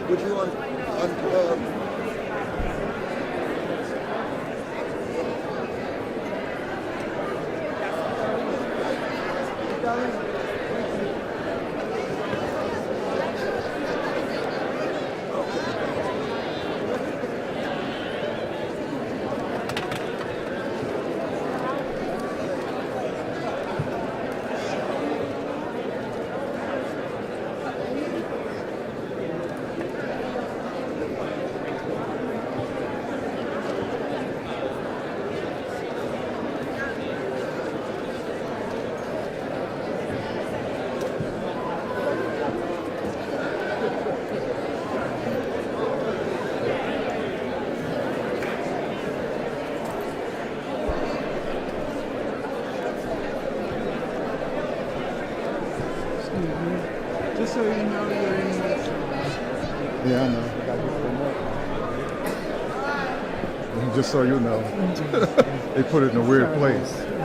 Would you on Just so you know, you're in this. Yeah, I know. I got this remote. Just so you know, they put it in a weird place. Okay.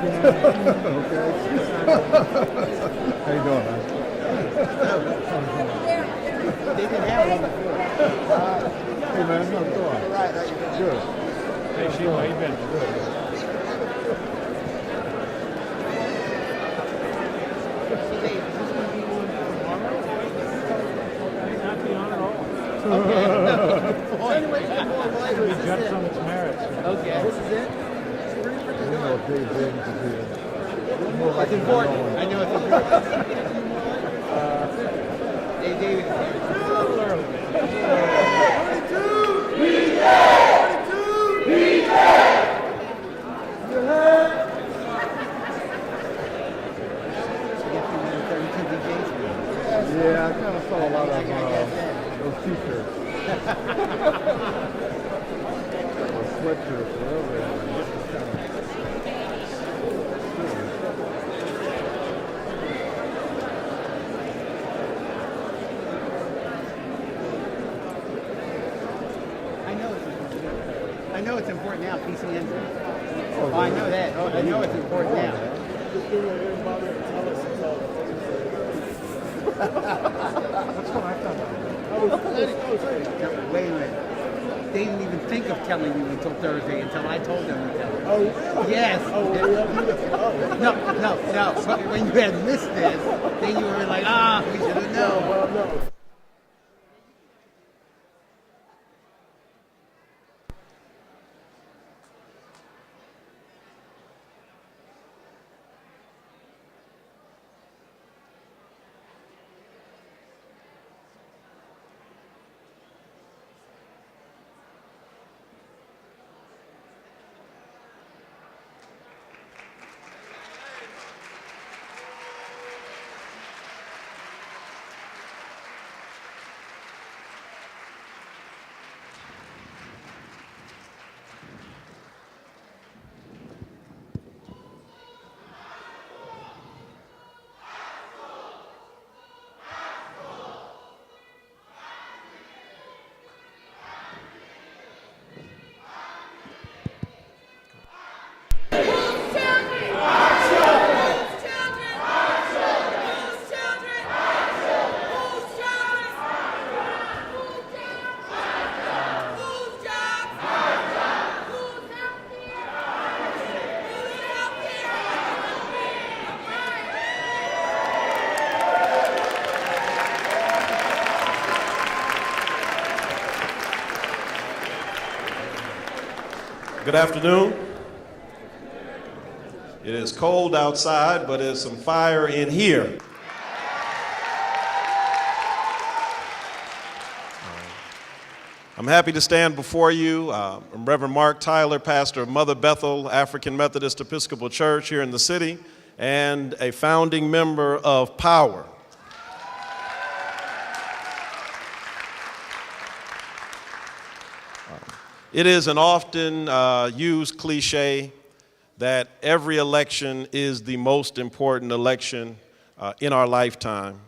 How you doing, man? They didn't have one before. Hey, man, how's it going? All right, how you doing? Good. Hey, Sheila, how you been? Good. Not be on at all. Anyway, more light. We judge on its merits. Okay. This is it? It's pretty freaking You know, good. Dave James is here. It's important. I know it's important. Hey, David. A little early, man. Yeah, I kind of saw a lot of those t-shirts. Those sweatshirts, whatever. This is kind of... I know it's important now, PCN. Oh, I know that. Oh, I know it's important now. That's what I thought. No, wait a minute. They didn't even think of telling you until Thursday until I told them to tell you. Oh, really? Yes. Oh, yeah. No. But when you had missed this, then you were like, we should have known. Well, no. Good afternoon. It is cold outside, but there's some fire in here. I'm happy to stand before you. I'm Reverend Mark Tyler, pastor of Mother Bethel African Methodist Episcopal Church here in the city, and a founding member of Power. It is an often used cliche that every election is the most important election in our lifetime.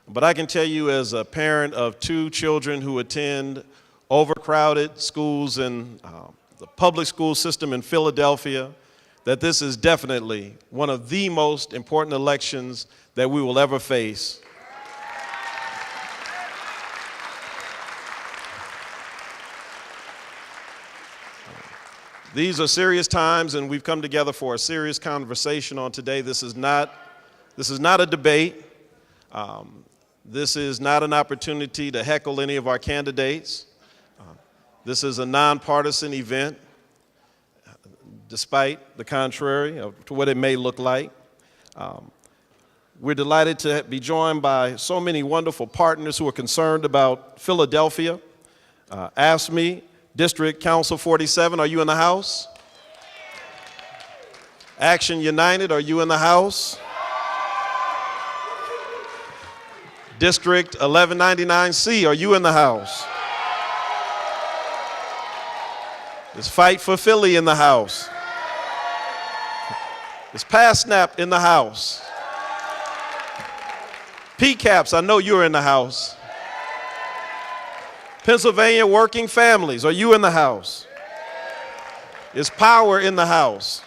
But I can tell you, as a parent of two children who attend overcrowded schools in the public school system in Philadelphia, that this is definitely one of the most important elections that we will ever face. These are serious times, and we've come together for a serious conversation on today. This is not a debate. This is not an opportunity to heckle any of our candidates. This is a nonpartisan event, despite the contrary to what it may look like. We're delighted to be joined by so many wonderful partners who are concerned about Philadelphia. AFSCME, District Council 47, are you in the house? Action United, are you in the house? District 1199C, are you in the house? Is Fight for Philly in the house? Is PASSNAP in the house? PCAPS, I know you're in the house. Pennsylvania Working Families, are you in the house? Is Power in the house?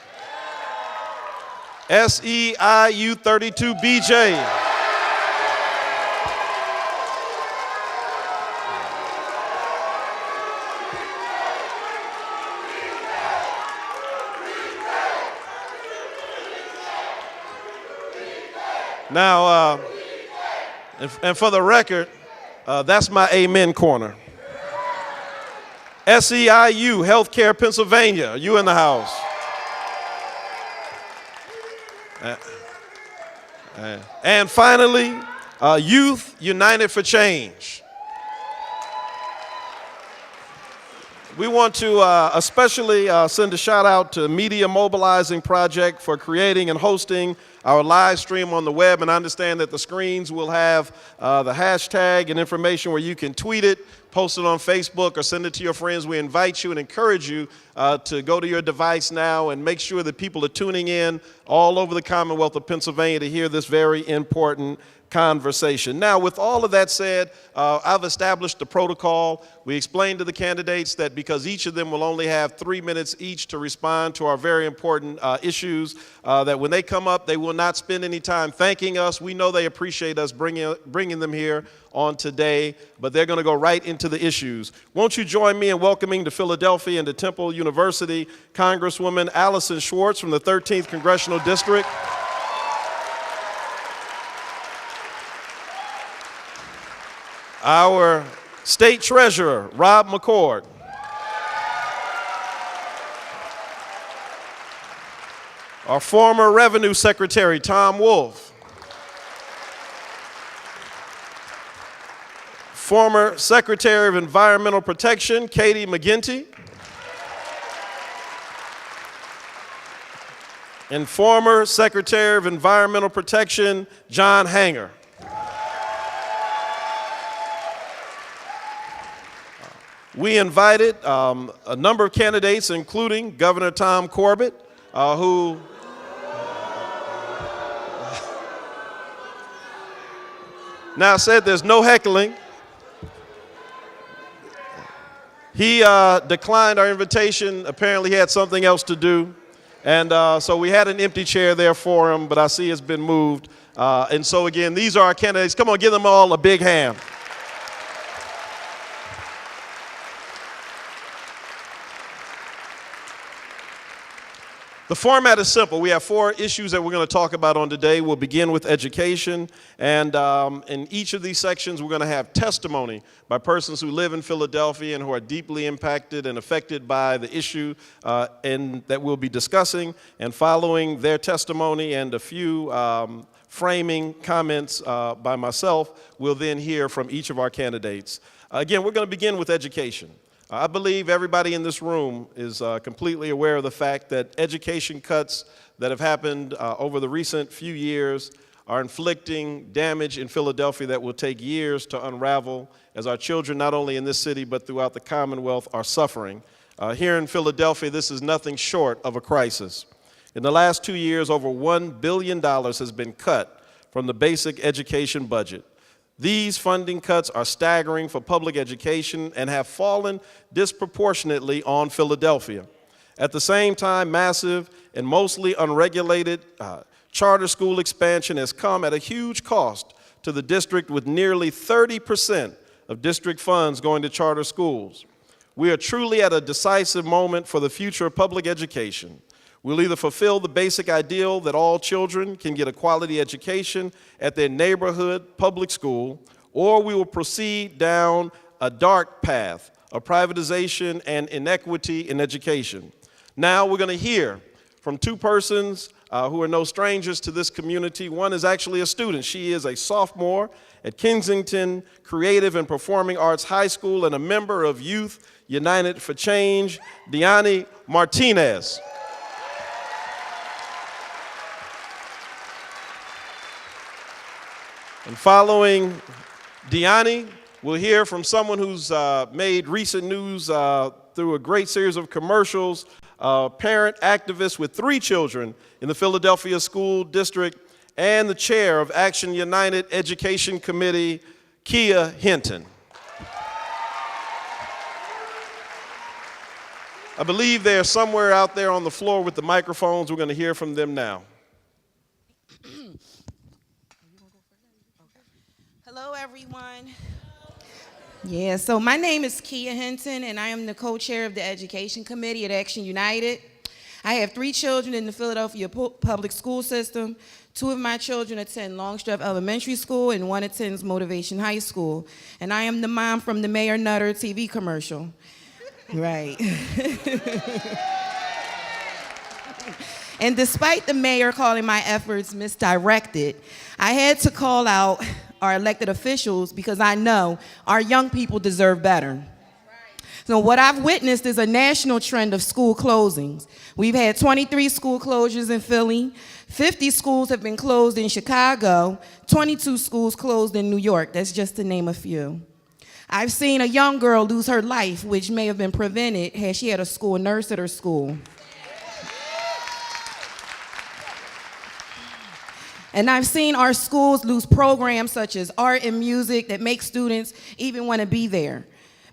SEIU 32BJ. Now, and for the record, that's my amen corner. SEIU, Healthcare Pennsylvania, are you in the house? And finally, Youth United for Change. We want to especially send a shout out to Media Mobilizing Project for creating and hosting our live stream on the web, and I understand that the screens will have the hashtag and information where you can tweet it, post it on Facebook, or send it to your friends. We invite you and encourage you to go to your device now and make sure that people are tuning in all over the Commonwealth of Pennsylvania to hear this very important conversation. Now, with all of that said, I've established the protocol. We explained to the candidates that because each of them will only have 3 minutes each to respond to our very important issues, that when they come up, they will not spend any time thanking us. We know they appreciate us bringing them here on today, but they're going to go right into the issues. Won't you join me in welcoming to Philadelphia and to Temple University, Congresswoman Allison Schwartz from the 13th Congressional District. Our State Treasurer, Rob McCord. Our former Revenue Secretary, Tom Wolf. Former Secretary of Environmental Protection, Katie McGinty. And former Secretary of Environmental Protection, John Hanger. We invited a number of candidates, including Governor Tom Corbett, who now said there's no heckling. He declined our invitation. Apparently he had something else to do. And so we had an empty chair there for him, but I see it's been moved. And so again, these are our candidates. Come on, give them all a big hand. The format is simple. We have 4 issues that we're going to talk about on today. We'll begin with education, and in each of these sections, we're going to have testimony by persons who live in Philadelphia and who are deeply impacted and affected by the issue that we'll be discussing. And following their testimony and a few framing comments by myself, we'll then hear from each of our candidates. Again, we're going to begin with education. I believe everybody in this room is completely aware of the fact that education cuts that have happened over the recent few years are inflicting damage in Philadelphia that will take years to unravel as our children, not only in this city but throughout the Commonwealth, are suffering. Here in Philadelphia, this is nothing short of a crisis. In the last 2 years, over $1 billion has been cut from the basic education budget. These funding cuts are staggering for public education and have fallen disproportionately on Philadelphia. At the same time, massive and mostly unregulated charter school expansion has come at a huge cost to the district, with nearly 30% of district funds going to charter schools. We are truly at a decisive moment for the future of public education. We'll either fulfill the basic ideal that all children can get a quality education at their neighborhood public school, or we will proceed down a dark path of privatization and inequity in education. Now we're going to hear from two persons who are no strangers to this community. One is actually a student. She is a sophomore at Kensington Creative and Performing Arts High School and a member of Youth United for Change, Deani Martinez. And following Deani, we'll hear from someone who's made recent news through a great series of commercials, parent activist with 3 children in the Philadelphia School District, and the chair of Action United Education Committee, Kia Hinton. I believe they're somewhere out there on the floor with the microphones. We're going to hear from them now. Hello, everyone. Yeah, so my name is Kia Hinton, and I am the co-chair of the Education Committee at Action United. I have 3 children in the Philadelphia public school system. 2 of my children attend Longstreth Elementary School, and 1 attends Motivation High School. And I am the mom from the Mayor Nutter TV commercial. Right. And despite the mayor calling my efforts misdirected, I had to call out our elected officials because I know our young people deserve better. So what I've witnessed is a national trend of school closings. We've had 23 school closures in Philly, 50 schools have been closed in Chicago, 22 schools closed in New York. That's just to name a few. I've seen a young girl lose her life, which may have been prevented had she had a school nurse at her school. And I've seen our schools lose programs such as art and music that make students even want to be there.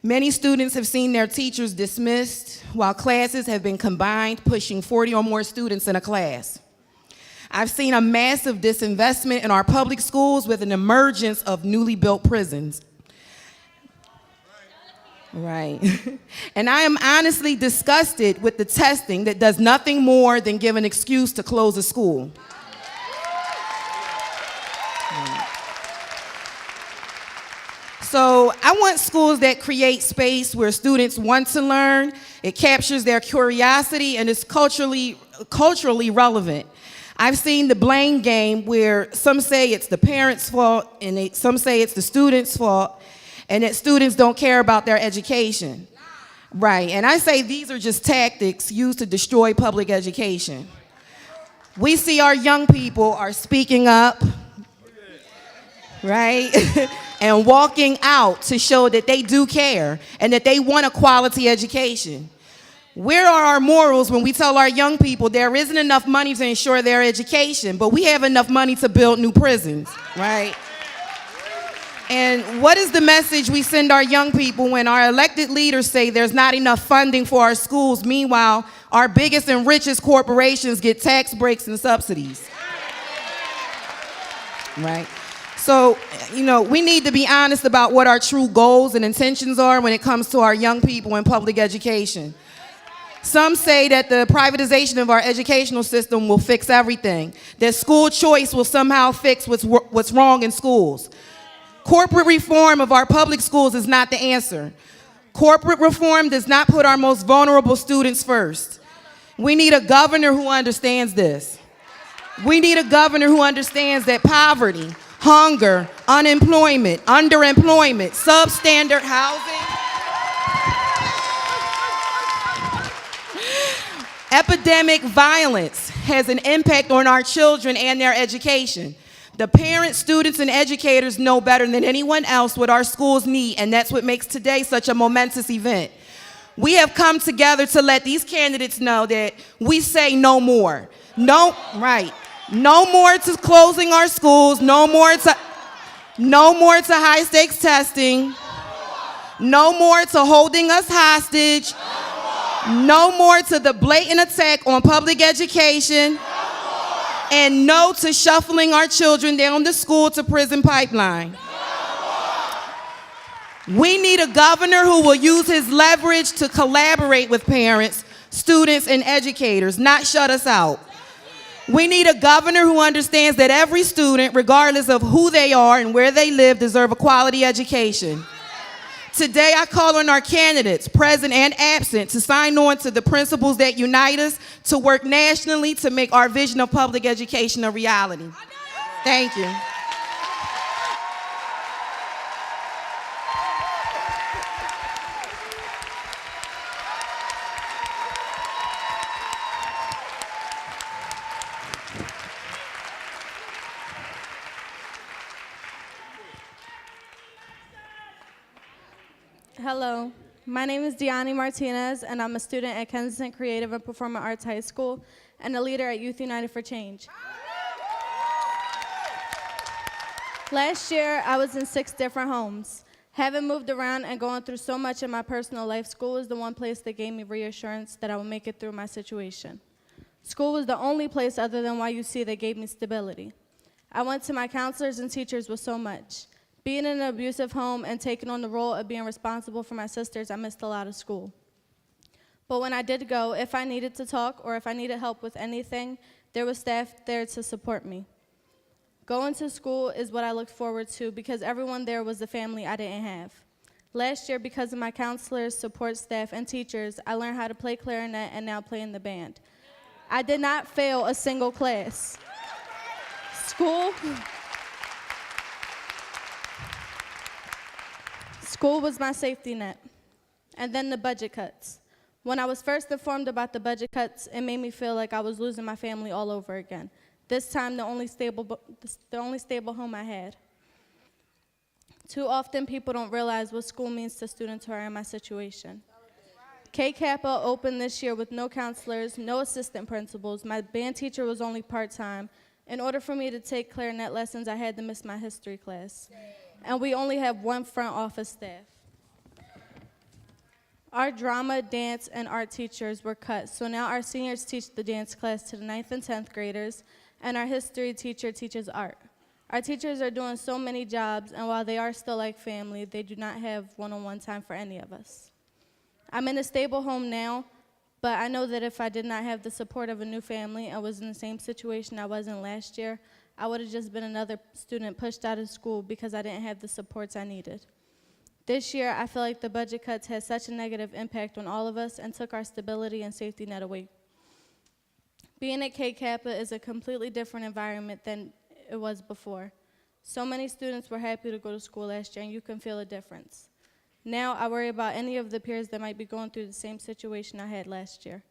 Many students have seen their teachers dismissed, while classes have been combined, pushing 40 or more students in a class. I've seen a massive disinvestment in our public schools with an emergence of newly built prisons. Right. And I am honestly disgusted with the testing that does nothing more than give an excuse to close a school. So I want schools that create space where students want to learn, it captures their curiosity, and is culturally relevant. I've seen the blame game where some say it's the parents' fault and some say it's the students' fault, and that students don't care about their education. Right, and I say these are just tactics used to destroy public education. We see our young people are speaking up, right? And walking out to show that they do care and that they want a quality education. Where are our morals when we tell our young people there isn't enough money to ensure their education, but we have enough money to build new prisons, right? And what is the message we send our young people when our elected leaders say there's not enough funding for our schools? Meanwhile, our biggest and richest corporations get tax breaks and subsidies, right? So, we need to be honest about what our true goals and intentions are when it comes to our young people in public education. Some say that the privatization of our educational system will fix everything, that school choice will somehow fix what's wrong in schools. Corporate reform of our public schools is not the answer. Corporate reform does not put our most vulnerable students first. We need a governor who understands this. We need a governor who understands that poverty, hunger, unemployment, underemployment, substandard housing, epidemic violence has an impact on our children and their education. The parents, students, and educators know better than anyone else what our schools need, and that's what makes today such a momentous event. We have come together to let these candidates know that we say no more. No, right. No more to closing our schools, no more to high stakes testing, no more to holding us hostage, no more to the blatant attack on public education, and no to shuffling our children down the school to prison pipeline. We need a governor who will use his leverage to collaborate with parents, students, and educators, not shut us out. We need a governor who understands that every student, regardless of who they are and where they live, deserve a quality education. Today, I call on our candidates, present and absent, to sign on to the principles that unite us, to work nationally to make our vision of public education a reality. Thank you. Hello, my name is Deani Martinez, and I'm a student at Kensington Creative and Performing Arts High School and a leader at Youth United for Change. Last year, I was in 6 different homes. Having moved around and going through so much in my personal life, school was the one place that gave me reassurance that I would make it through my situation. School was the only place other than YUC that gave me stability. I went to my counselors and teachers with so much. Being in an abusive home and taking on the role of being responsible for my sisters, I missed a lot of school. But when I did go, if I needed to talk or if I needed help with anything, there was staff there to support me. Going to school is what I looked forward to because everyone there was the family I didn't have. Last year, because of my counselors, support staff, and teachers, I learned how to play clarinet and now play in the band. I did not fail a single class. School was my safety net. And then the budget cuts. When I was first informed about the budget cuts, it made me feel like I was losing my family all over again. This time, the only stable home I had. Too often, people don't realize what school means to students who are in my situation. K Kappa opened this year with no counselors, no assistant principals. My band teacher was only part-time. In order for me to take clarinet lessons, I had to miss my history class. And we only have 1 front office staff. Our drama, dance, and art teachers were cut, so now our seniors teach the dance class to the 9th and 10th graders, and our history teacher teaches art. Our teachers are doing so many jobs, and while they are still like family, they do not have one-on-one time for any of us. I'm in a stable home now, but I know that if I did not have the support of a new family and was in the same situation I was in last year, I would have just been another student pushed out of school because I didn't have the supports I needed. This year, I feel like the budget cuts had such a negative impact on all of us and took our stability and safety net away. Being at K Kappa is a completely different environment than it was before. So many students were happy to go to school last year, and you can feel a difference. Now, I worry about any of the peers that might be going through the same situation I had last year.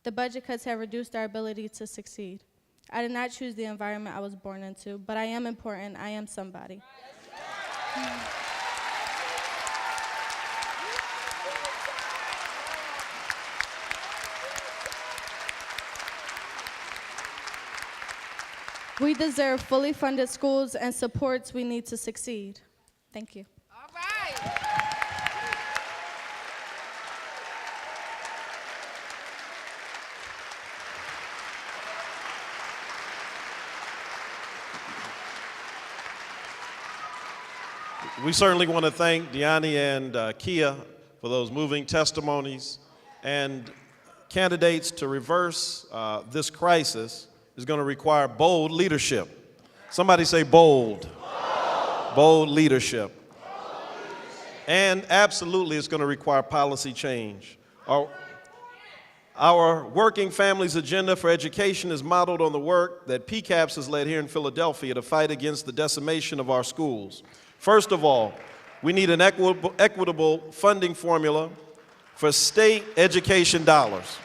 The budget cuts have reduced our ability to succeed. I did not choose the environment I was born into, but I am important. I am somebody. We deserve fully funded schools and supports we need to succeed. Thank you. All right. We certainly want to thank Deani and Kia for those moving testimonies. And candidates to reverse this crisis is going to require bold leadership. Somebody say bold. Bold leadership. And absolutely it's going to require policy change. Our Working Families Agenda for Education is modeled on the work that PCAPS has led here in Philadelphia to fight against the decimation of our schools. First of all, we need an equitable funding formula for state education dollars.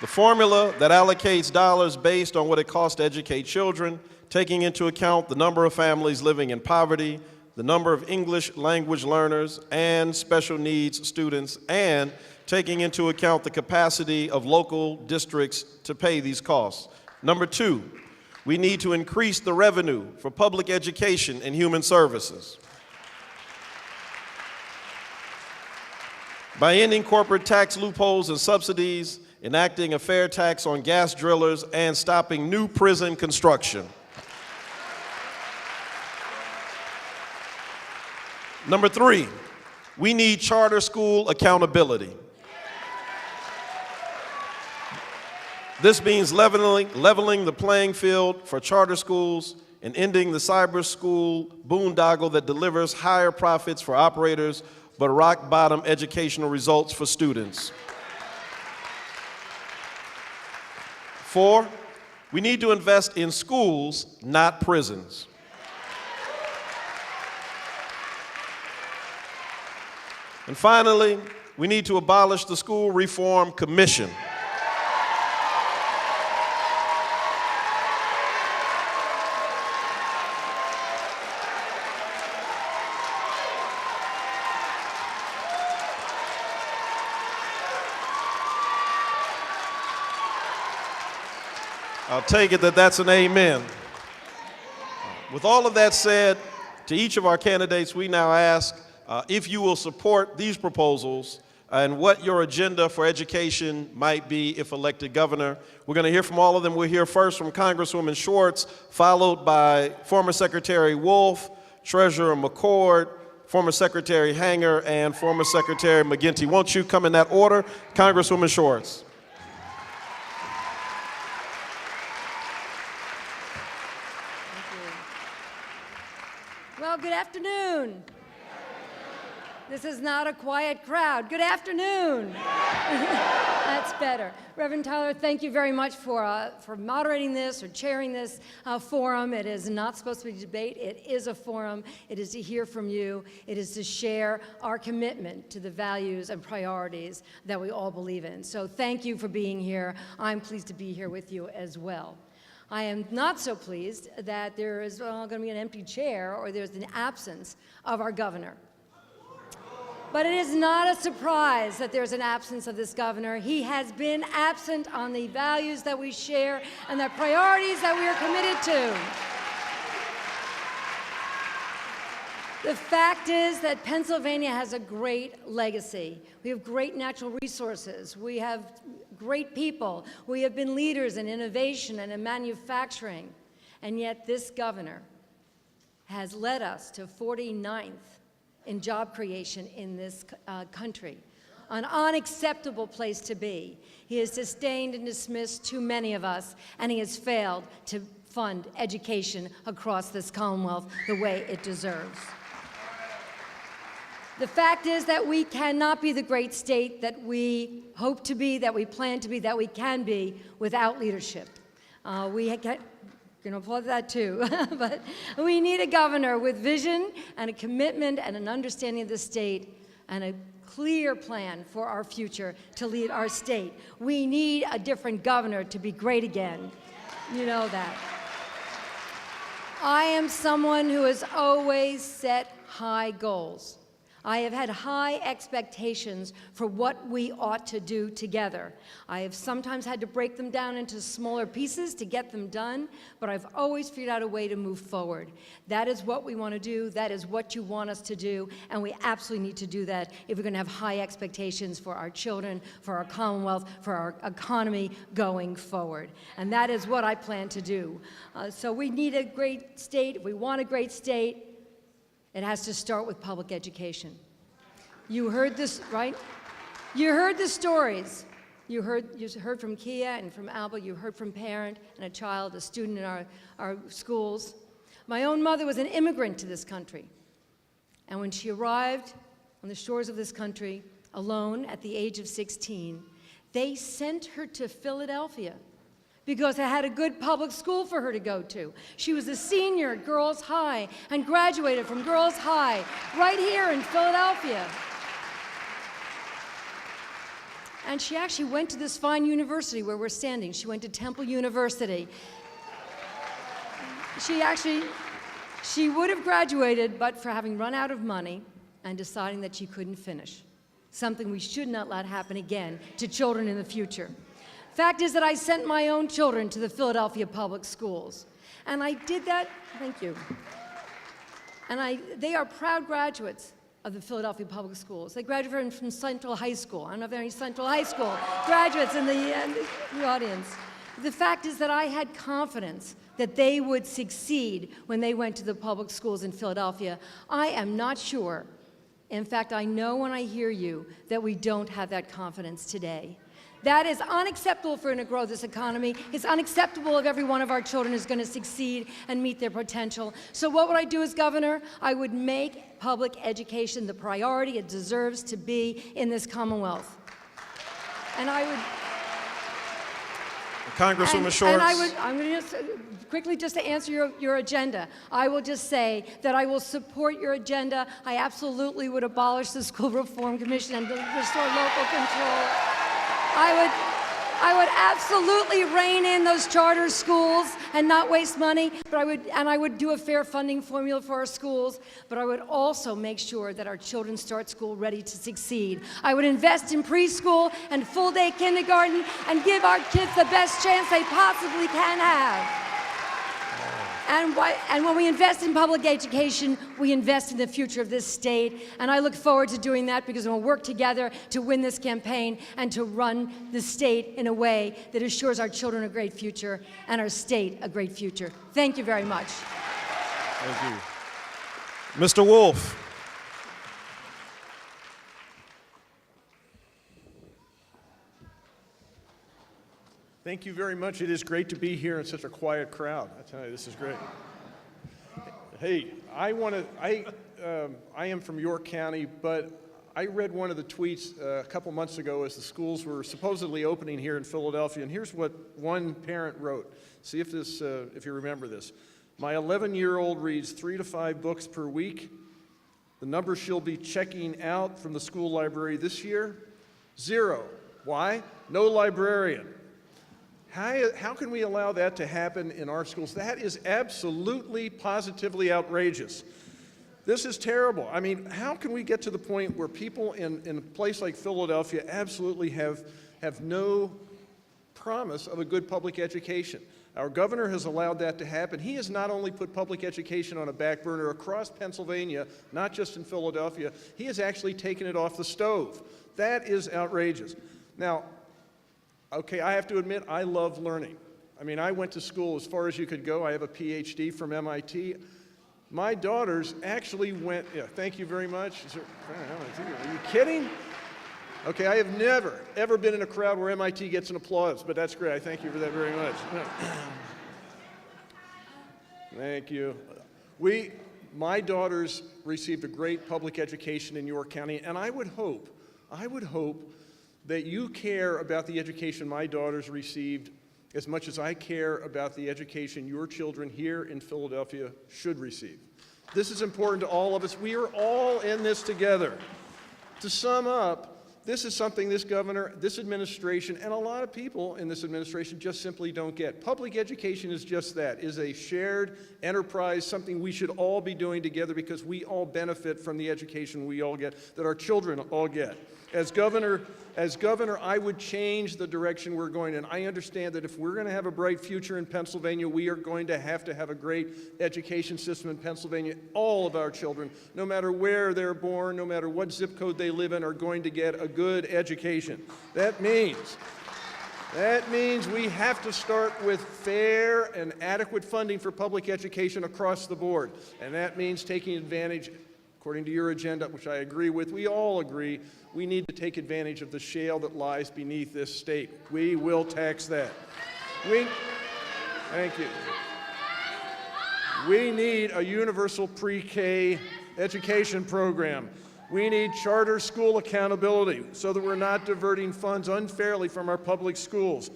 The formula that allocates dollars based on what it costs to educate children, taking into account the number of families living in poverty, the number of English language learners and special needs students, and taking into account the capacity of local districts to pay these costs. Number 2, we need to increase the revenue for public education and human services. By ending corporate tax loopholes and subsidies, enacting a fair tax on gas drillers, and stopping new prison construction. Number 3, we need charter school accountability. This means leveling the playing field for charter schools and ending the cyber school boondoggle that delivers higher profits for operators but rock bottom educational results for students. 4, we need to invest in schools, not prisons. And finally, we need to abolish the School Reform Commission. I'll take it that that's an amen. With all of that said, to each of our candidates, we now ask if you will support these proposals and what your agenda for education might be if elected governor. We're going to hear from all of them. We'll hear first from Congresswoman Schwartz, followed by former Secretary Wolf, Treasurer McCord, former Secretary Hanger, and former Secretary McGinty. Won't you come in that order? Congresswoman Schwartz. Well, good afternoon. This is not a quiet crowd. Good afternoon. That's better. Reverend Tyler, thank you very much for moderating this or chairing this forum. It is not supposed to be a debate. It is a forum. It is to hear from you. It is to share our commitment to the values and priorities that we all believe in. So thank you for being here. I'm pleased to be here with you as well. I am not so pleased that there is going to be an empty chair or there's an absence of our governor. But it is not a surprise that there's an absence of this governor. He has been absent on the values that we share and the priorities that we are committed to. The fact is that Pennsylvania has a great legacy. We have great natural resources. We have great people. We have been leaders in innovation and in manufacturing. And yet this governor has led us to 49th in job creation in this country, an unacceptable place to be. He has sustained and dismissed too many of us, and he has failed to fund education across this Commonwealth the way it deserves. The fact is that we cannot be the great state that we hope to be, that we plan to be, that we can be without leadership. You can applaud that too, but we need a governor with vision and a commitment and an understanding of the state and a clear plan for our future to lead our state. We need a different governor to be great again. You know that. I am someone who has always set high goals. I have had high expectations for what we ought to do together. I have sometimes had to break them down into smaller pieces to get them done, but I've always figured out a way to move forward. That is what we want to do. That is what you want us to do, and we absolutely need to do that if we're going to have high expectations for our children, for our Commonwealth, for our economy going forward. And that is what I plan to do. So we need a great state. If we want a great state, it has to start with public education. You heard this, right? You heard the stories. You heard from Kia and from Alba. You heard from parent and a child, a student in our schools. My own mother was an immigrant to this country. And when she arrived on the shores of this country alone at the age of 16, they sent her to Philadelphia because it had a good public school for her to go to. She was a senior at Girls High and graduated from Girls High right here in Philadelphia. And she actually went to this fine university where we're standing. She went to Temple University. She would have graduated, but for having run out of money and deciding that she couldn't finish. Something we should not let happen again to children in the future. Fact is that I sent my own children to the Philadelphia public schools. And I did that, thank you. And they are proud graduates of the Philadelphia public schools. They graduated from Central High School. I don't know if there are any Central High School graduates in the audience. The fact is that I had confidence that they would succeed when they went to the public schools in Philadelphia. I am not sure In fact, I know when I hear you that we don't have that confidence today. That is unacceptable if we're going to grow this economy. It's unacceptable if every one of our children is going to succeed and meet their potential. So what would I do as governor? I would make public education the priority it deserves to be in this Commonwealth. And I would... Congresswoman Shorts. And I'm going to just quickly just to answer your agenda. I will just say that I will support your agenda. I absolutely would abolish the School Reform Commission and restore local control. I would absolutely rein in those charter schools and not waste money, but I would do a fair funding formula for our schools, but I would also make sure that our children start school ready to succeed. I would invest in preschool and full-day kindergarten and give our kids the best chance they possibly can have. And when we invest in public education, we invest in the future of this state. And I look forward to doing that because we'll work together to win this campaign and to run the state in a way that assures our children a great future and our state a great future. Thank you very much. Thank you. Mr. Wolf. Thank you very much. It is great to be here in such a quiet crowd. I tell you, this is great. Hey, I am from York County, but I read one of the tweets a couple months ago as the schools were supposedly opening here in Philadelphia, and here's what one parent wrote. See if you remember this. My 11-year-old reads 3 to 5 books per week. The number she'll be checking out from the school library this year, 0. Why? No librarian. How can we allow that to happen in our schools? That is absolutely, positively outrageous. This is terrible. I mean, how can we get to the point where people in a place like Philadelphia absolutely have no promise of a good public education? Our governor has allowed that to happen. He has not only put public education on a back burner across Pennsylvania, not just in Philadelphia, he has actually taken it off the stove. That is outrageous. Now, okay, I have to admit, I love learning. I mean, I went to school as far as you could go. I have a PhD from MIT. My daughters actually went, yeah, thank you very much. Are you kidding? Okay, I have never, ever been in a crowd where MIT gets an applause, but that's great. I thank you for that very much. Thank you. My daughters received a great public education in York County, and I would hope that you care about the education my daughters received as much as I care about the education your children here in Philadelphia should receive. This is important to all of us. We are all in this together. To sum up, this is something this governor, this administration, and a lot of people in this administration just simply don't get. Public education is just that, is a shared enterprise, something we should all be doing together because we all benefit from the education we all get, that our children all get. As governor, I would change the direction we're going in. I understand that if we're going to have a bright future in Pennsylvania, we are going to have a great education system in Pennsylvania. All of our children, no matter where they're born, no matter what zip code they live in, are going to get a good education. That means we have to start with fair and adequate funding for public education across the board. And that means taking advantage, according to your agenda, which I agree with, we all agree, we need to take advantage of the shale that lies beneath this state. We will tax that. Thank you. We need a universal pre-K education program. We need charter school accountability so that we're not diverting funds unfairly from our public schools.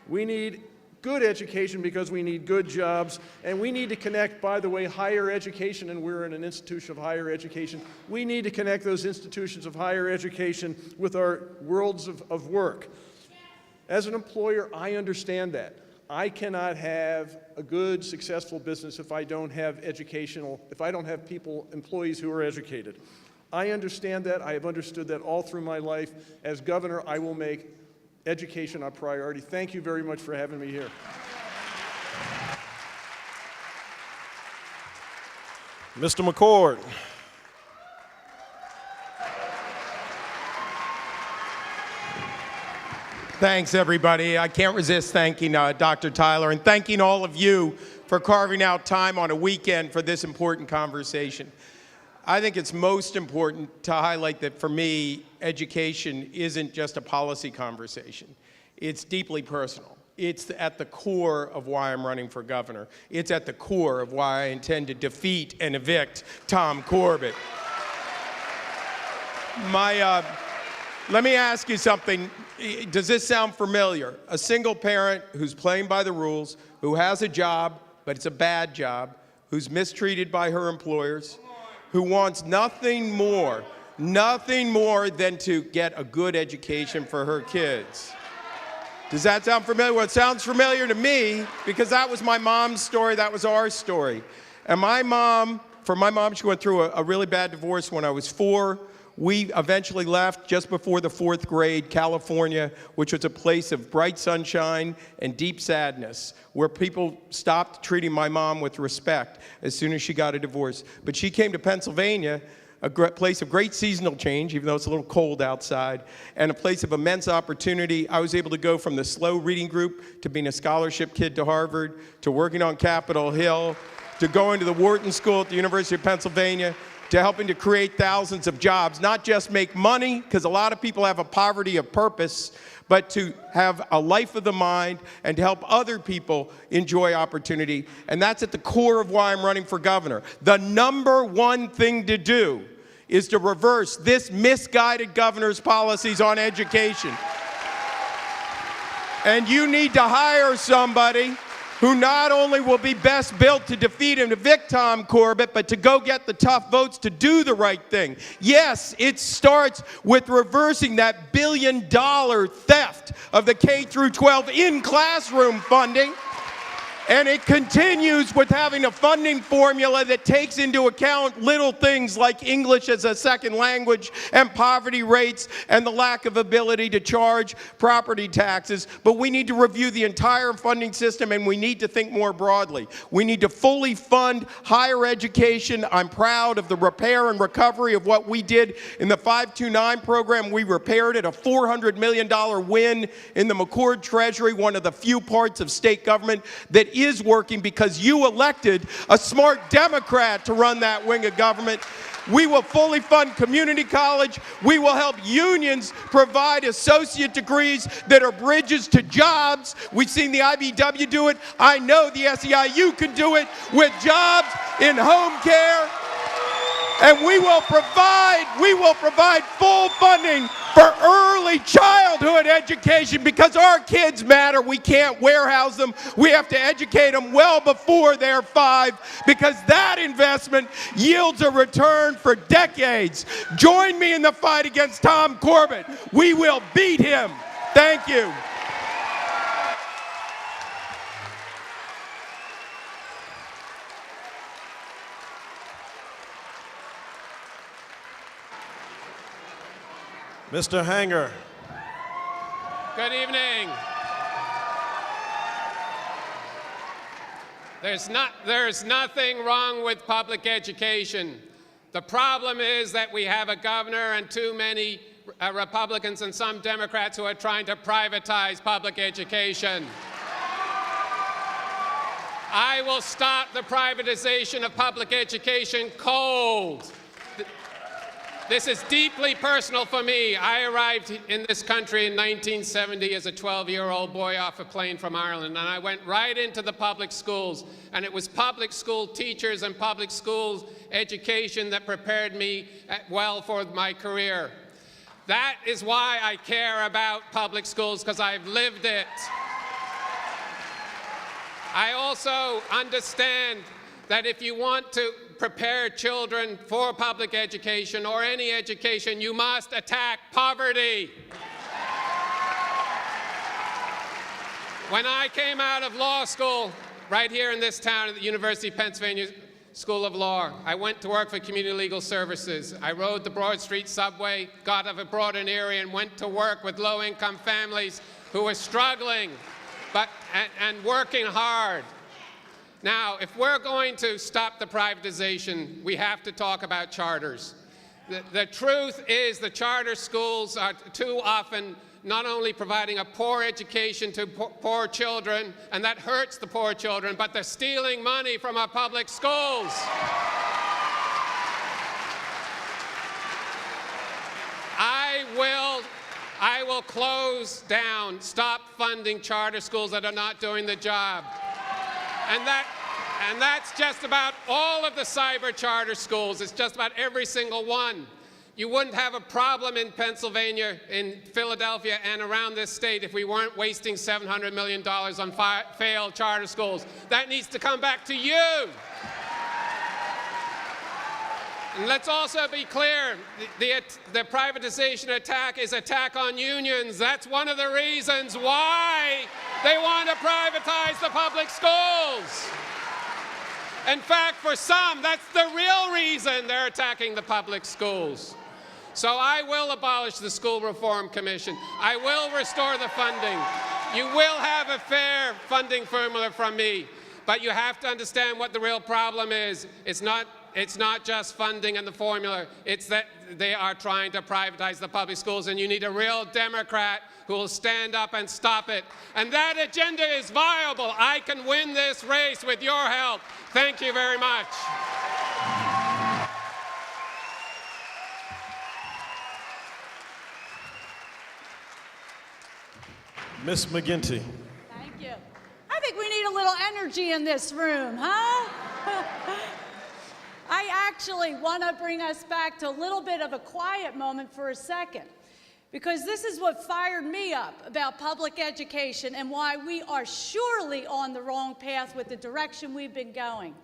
We need good education because we need good jobs, and we need to connect, by the way, higher education, and we're in an institution of higher education. We need to connect those institutions of higher education with our worlds of work. As an employer, I understand that. I cannot have a good, successful business if I don't have employees who are educated. I understand that. I have understood that all through my life. As governor, I will make education a priority. Thank you very much for having me here. Mr. McCord. Thanks, everybody. I can't resist thanking Dr. Tyler and thanking all of you for carving out time on a weekend for this important conversation. I think it's most important to highlight that for me, education isn't just a policy conversation. It's deeply personal. It's at the core of why I'm running for governor. It's at the core of why I intend to defeat and evict Tom Corbett. Let me ask you something. Does this sound familiar? A single parent who's playing by the rules, who has a job, but it's a bad job, who's mistreated by her employers, who wants nothing more than to get a good education for her kids. Does that sound familiar? Well, it sounds familiar to me because that was my mom's story, that was our story. And my mom, she went through a really bad divorce when I was 4. We eventually left just before the 4th grade, California, which was a place of bright sunshine and deep sadness, where people stopped treating my mom with respect as soon as she got a divorce. But she came to Pennsylvania, a place of great seasonal change, even though it's a little cold outside, and a place of immense opportunity. I was able to go from the slow reading group to being a scholarship kid to Harvard, to working on Capitol Hill, to going to the Wharton School at the University of Pennsylvania, to helping to create thousands of jobs, not just make money, because a lot of people have a poverty of purpose, but to have a life of the mind and to help other people enjoy opportunity. And that's at the core of why I'm running for governor. The number one thing to do is to reverse this misguided governor's policies on education. And you need to hire somebody who not only will be best built to defeat and evict Tom Corbett, but to go get the tough votes to do the right thing. Yes, it starts with reversing that billion-dollar theft of the K-12 in-classroom funding. And it continues with having a funding formula that takes into account little things like English as a second language and poverty rates and the lack of ability to charge property taxes. But we need to review the entire funding system, and we need to think more broadly. We need to fully fund higher education. I'm proud of the repair and recovery of what we did in the 529 program. We repaired it, a $400 million win in the McCord Treasury, one of the few parts of state government that is working because you elected a smart Democrat to run that wing of government. We will fully fund community college. We will help unions provide associate degrees that are bridges to jobs. We've seen the IBEW do it. I know the SEIU can do it with jobs in home care. And we will provide full funding for early childhood education because our kids matter. We can't warehouse them. We have to educate them well before they're 5 because that investment yields a return for decades. Join me in the fight against Tom Corbett. We will beat him. Thank you. Mr. Hanger. Good evening. There's nothing wrong with public education. The problem is that we have a governor and too many Republicans and some Democrats who are trying to privatize public education. I will stop the privatization of public education cold. This is deeply personal for me. I arrived in this country in 1970 as a 12-year-old boy off a plane from Ireland, and I went right into the public schools. And it was public school teachers and public school education that prepared me well for my career. That is why I care about public schools, because I've lived it. I also understand that if you want to prepare children for public education or any education, you must attack poverty. When I came out of law school, right here in this town at the University of Pennsylvania School of Law, I went to work for Community Legal Services. I rode the Broad Street subway, got abroad an area, and went to work with low-income families who were struggling and working hard. Now, if we're going to stop the privatization, we have to talk about charters. The truth is the charter schools are too often not only providing a poor education to poor children, and that hurts the poor children, but they're stealing money from our public schools. will close down, stop funding charter schools that are not doing the job. And that's just about all of the cyber charter schools. It's just about every single one. You wouldn't have a problem in Pennsylvania, in Philadelphia, and around this state if we weren't wasting $700 million on failed charter schools. That needs to come back to you. And let's also be clear, the privatization attack is attack on unions. That's one of the reasons why they want to privatize the public schools. In fact, for some, that's the real reason they're attacking the public schools. So I will abolish the School Reform Commission. I will restore the funding. You will have a fair funding formula from me, but you have to understand what the real problem is. It's not just funding and the formula. It's that they are trying to privatize the public schools, and you need a real Democrat who will stand up and stop it. And that agenda is viable. I can win this race with your help. Thank you very much. Ms. McGinty. Thank you. I think we need a little energy in this room, huh? I actually want to bring us back to a little bit of a quiet moment for a second, because this is what fired me up about public education and why we are surely on the wrong path with the direction we've been going.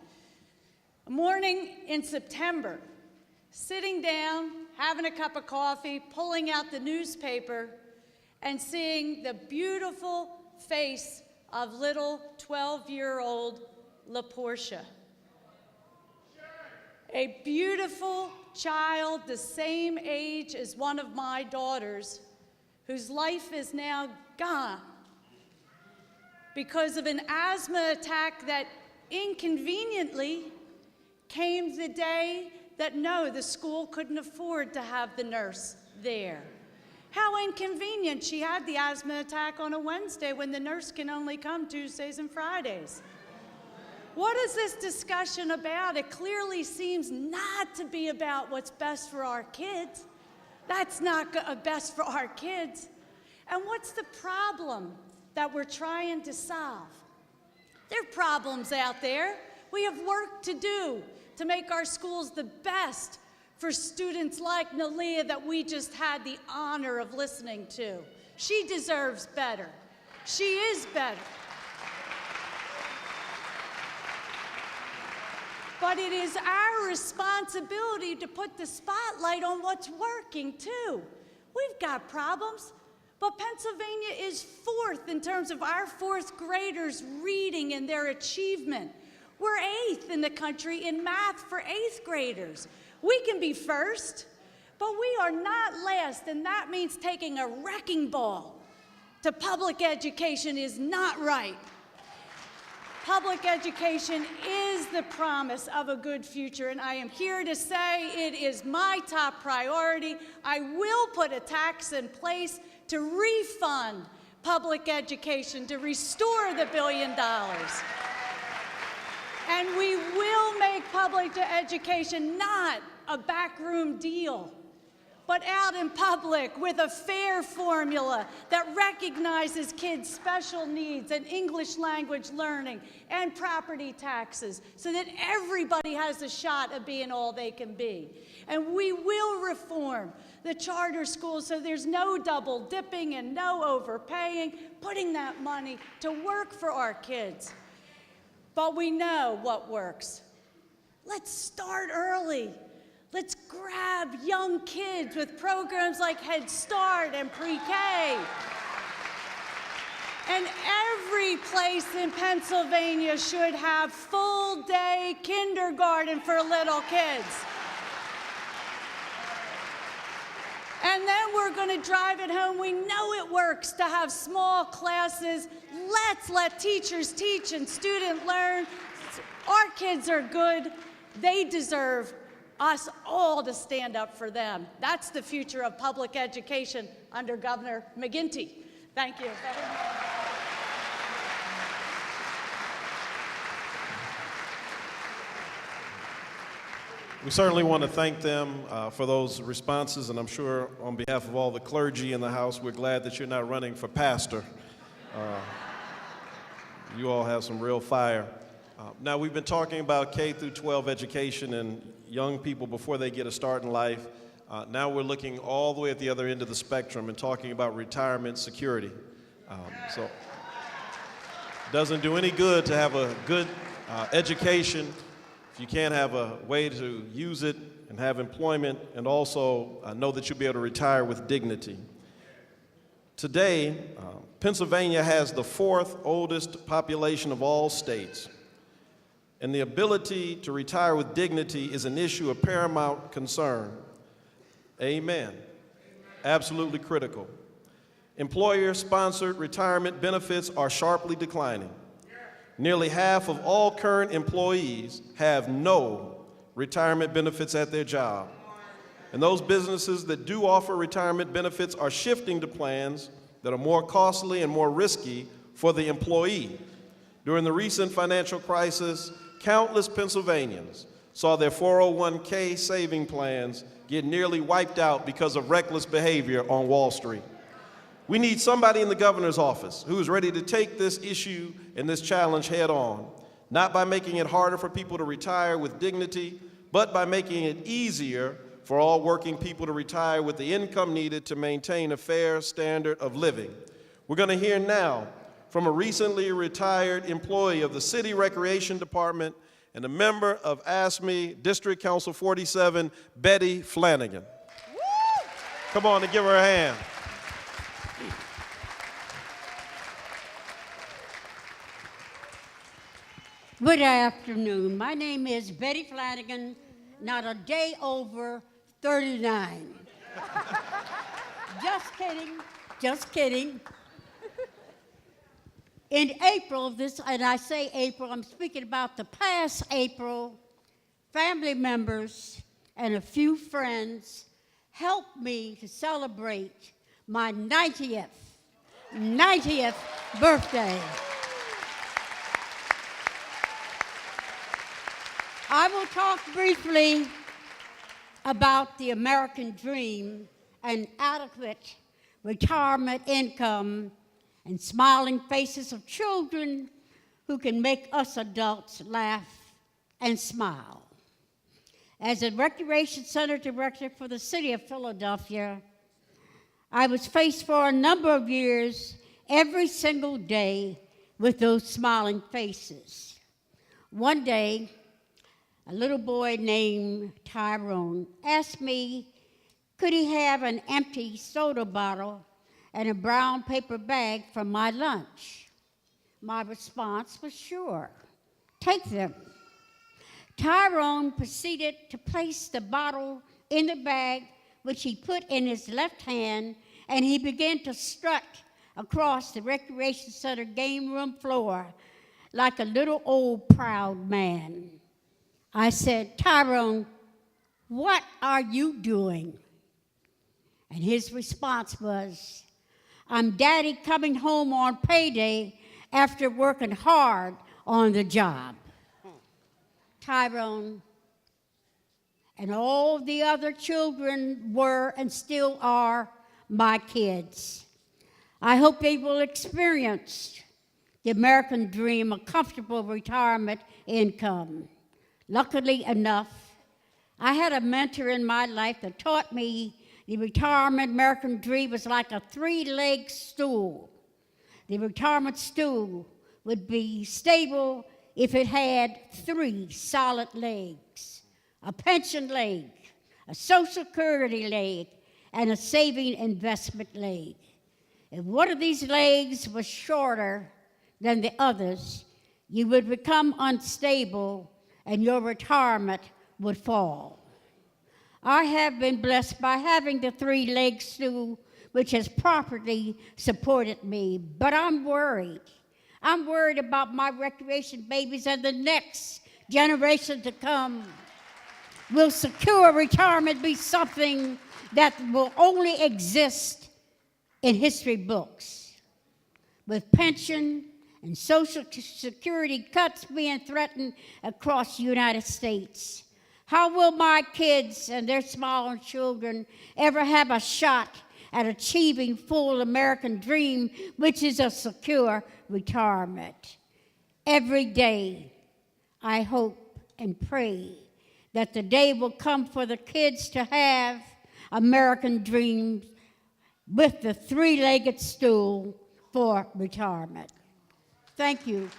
A morning in September, sitting down, having a cup of coffee, pulling out the newspaper, and seeing the beautiful face of little 12-year-old LaPortia. A beautiful child the same age as one of my daughters, whose life is now gone because of an asthma attack that inconveniently came the day that the school couldn't afford to have the nurse there. How inconvenient. She had the asthma attack on a Wednesday when the nurse can only come Tuesdays and Fridays. What is this discussion about? It clearly seems not to be about what's best for our kids. That's not best for our kids. And what's the problem that we're trying to solve? There are problems out there. We have work to do to make our schools the best for students like Nalia that we just had the honor of listening to. She deserves better. She is better. But it is our responsibility to put the spotlight on what's working, too. We've got problems, but Pennsylvania is fourth in terms of our fourth graders reading and their achievement. We're eighth in the country in math for eighth graders. We can be first, but we are not last, and that means taking a wrecking ball to public education is not right. Public education is the promise of a good future, and I am here to say it is my top priority. I will put a tax in place to refund public education, to restore the $1 billion. And we will make public education not a backroom deal, but out in public with a fair formula that recognizes kids' special needs and English language learning and property taxes so that everybody has a shot of being all they can be. And we will reform the charter schools so there's no double dipping and no overpaying, putting that money to work for our kids. But we know what works. Let's start early. Let's grab young kids with programs like Head Start and Pre-K. And every place in Pennsylvania should have full-day kindergarten for little kids. And then we're going to drive it home. We know it works to have small classes. Let's let teachers teach and students learn. Our kids are good. They deserve us all to stand up for them. That's the future of public education under Governor McGinty. Thank you. We certainly want to thank them for those responses, and I'm sure on behalf of all the clergy in the House, we're glad that you're not running for pastor. You all have some real fire. Now, we've been talking about K through 12 education and young people before they get a start in life. Now we're looking all the way at the other end of the spectrum and talking about retirement security. So it doesn't do any good to have a good education if you can't have a way to use it and have employment and also know that you'll be able to retire with dignity. Today, Pennsylvania has the 4th oldest population of all states, and the ability to retire with dignity is an issue of paramount concern. Amen. Absolutely critical. Employer-sponsored retirement benefits are sharply declining. Nearly half of all current employees have no retirement benefits at their job. And those businesses that do offer retirement benefits are shifting to plans that are more costly and more risky for the employee. During the recent financial crisis, countless Pennsylvanians saw their 401k saving plans get nearly wiped out because of reckless behavior on Wall Street. We need somebody in the governor's office who is ready to take this issue and this challenge head on, not by making it harder for people to retire with dignity, but by making it easier for all working people to retire with the income needed to maintain a fair standard of living. We're going to hear now from a recently retired employee of the City Recreation Department and a member of ASME District Council 47, Betty Flanagan. Come on and give her a hand. Good afternoon. My name is Betty Flanagan, not a day over 39. Just kidding, just kidding. In April of this, and I say April, I'm speaking about the past April, family members and a few friends helped me to celebrate my 90th birthday. I will talk briefly about the American dream and adequate retirement income and smiling faces of children who can make us adults laugh and smile. As a Recreation Center Director for the City of Philadelphia, I was faced for a number of years every single day with those smiling faces. One day, a little boy named Tyrone asked me, could he have an empty soda bottle and a brown paper bag for my lunch? My response was sure, take them. Tyrone proceeded to place the bottle in the bag, which he put in his left hand, and he began to strut across the Recreation Center game room floor like a little old proud man. I said, Tyrone, what are you doing? And his response was, I'm Daddy coming home on payday after working hard on the job. Tyrone and all the other children were and still are my kids. I hope they will experience the American dream, a comfortable retirement income. Luckily enough, I had a mentor in my life that taught me the retirement American dream was like a 3-leg stool. The retirement stool would be stable if it had 3 solid legs: a pension leg, a Social Security leg, and a saving investment leg. If one of these legs was shorter than the others, you would become unstable and your retirement would fall. I have been blessed by having the 3-leg stool, which has properly supported me, but I'm worried. I'm worried about my recreation babies and the next generation to come. Will secure retirement be something that will only exist in history books? With pension and Social Security cuts being threatened across the United States, How will my kids and their smaller children ever have a shot at achieving full American dream, which is a secure retirement? Every day, I hope and pray that the day will come for the kids to have American dreams with the three-legged stool for retirement. Thank you.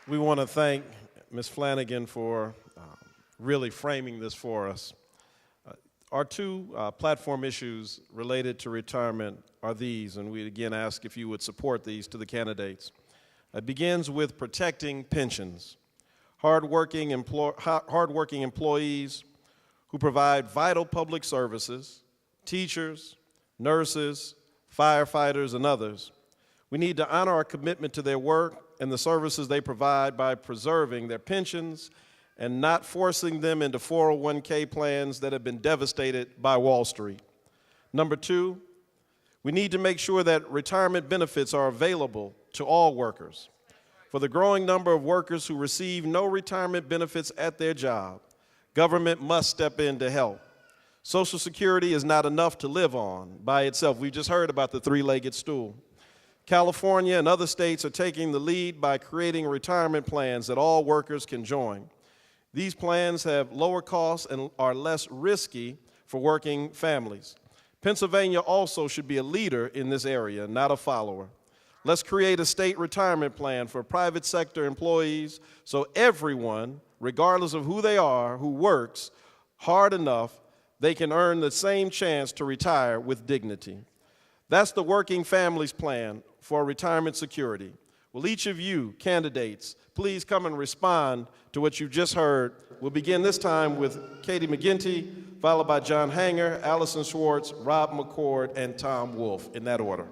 We want to thank Ms. Flanagan for really framing this for us. Our two platform issues related to retirement are these, and we again ask if you would support these to the candidates. It begins with protecting pensions. Hardworking employees who provide vital public services, teachers, nurses, firefighters, and others. We need to honor our commitment to their work and the services they provide by preserving their pensions and not forcing them into 401k plans that have been devastated by Wall Street. Number two, we need to make sure that retirement benefits are available to all workers. For the growing number of workers who receive no retirement benefits at their job, government must step in to help. Social Security is not enough to live on by itself. We just heard about the three-legged stool. California and other states are taking the lead by creating retirement plans that all workers can join. These plans have lower costs and are less risky for working families. Pennsylvania also should be a leader in this area, not a follower. Let's create a state retirement plan for private sector employees so everyone, regardless of who they are, who works hard enough, they can earn the same chance to retire with dignity. That's the Working Families Plan for retirement security. Will each of you, candidates, please come and respond to what you just heard. We'll begin this time with Katie McGinty, followed by John Hanger, Allison Schwartz, Rob McCord, and Tom Wolf, in that order.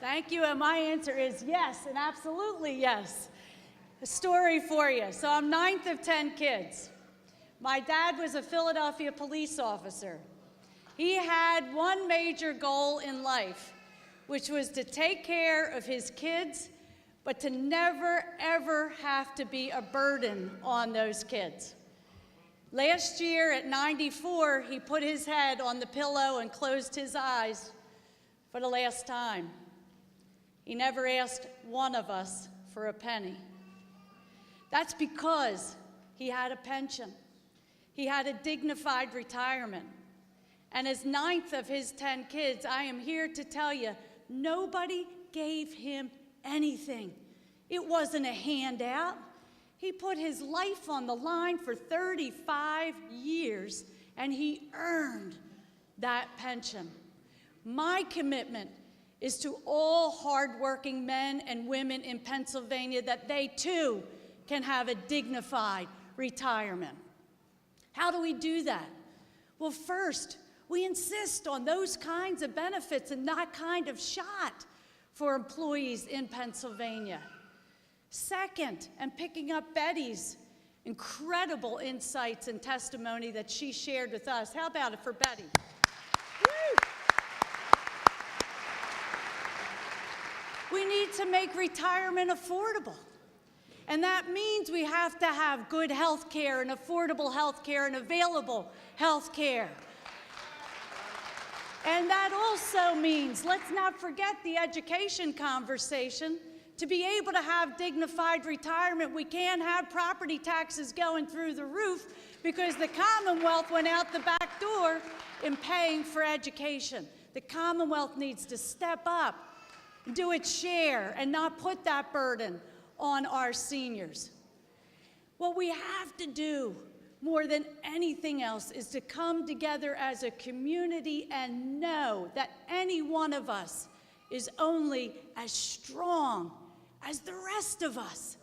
Thank you, and my answer is yes, and absolutely yes. A story for you. So I'm 9th of 10 kids. My dad was a Philadelphia police officer. He had one major goal in life, which was to take care of his kids, but to never, ever have to be a burden on those kids. Last year at 94, he put his head on the pillow and closed his eyes for the last time. He never asked one of us for a penny. That's because he had a pension. He had a dignified retirement. And as 9th of his 10 kids, I am here to tell you, nobody gave him anything. It wasn't a handout. He put his life on the line for 35 years, and he earned that pension. My commitment is to all hardworking men and women in Pennsylvania that they too can have a dignified retirement. How do we do that? Well, first, we insist on those kinds of benefits and that kind of shot for employees in Pennsylvania. Second, and picking up Betty's incredible insights and testimony that she shared with us. How about it for Betty? Woo! We need to make retirement affordable. And that means we have to have good health care and affordable health care and available health care. And that also means, let's not forget the education conversation. To be able to have dignified retirement, we can't have property taxes going through the roof because the Commonwealth went out the back door in paying for education. The Commonwealth needs to step up, do its share, and not put that burden on our seniors. What we have to do more than anything else is to come together as a community and know that any one of us is only as strong as the rest of us.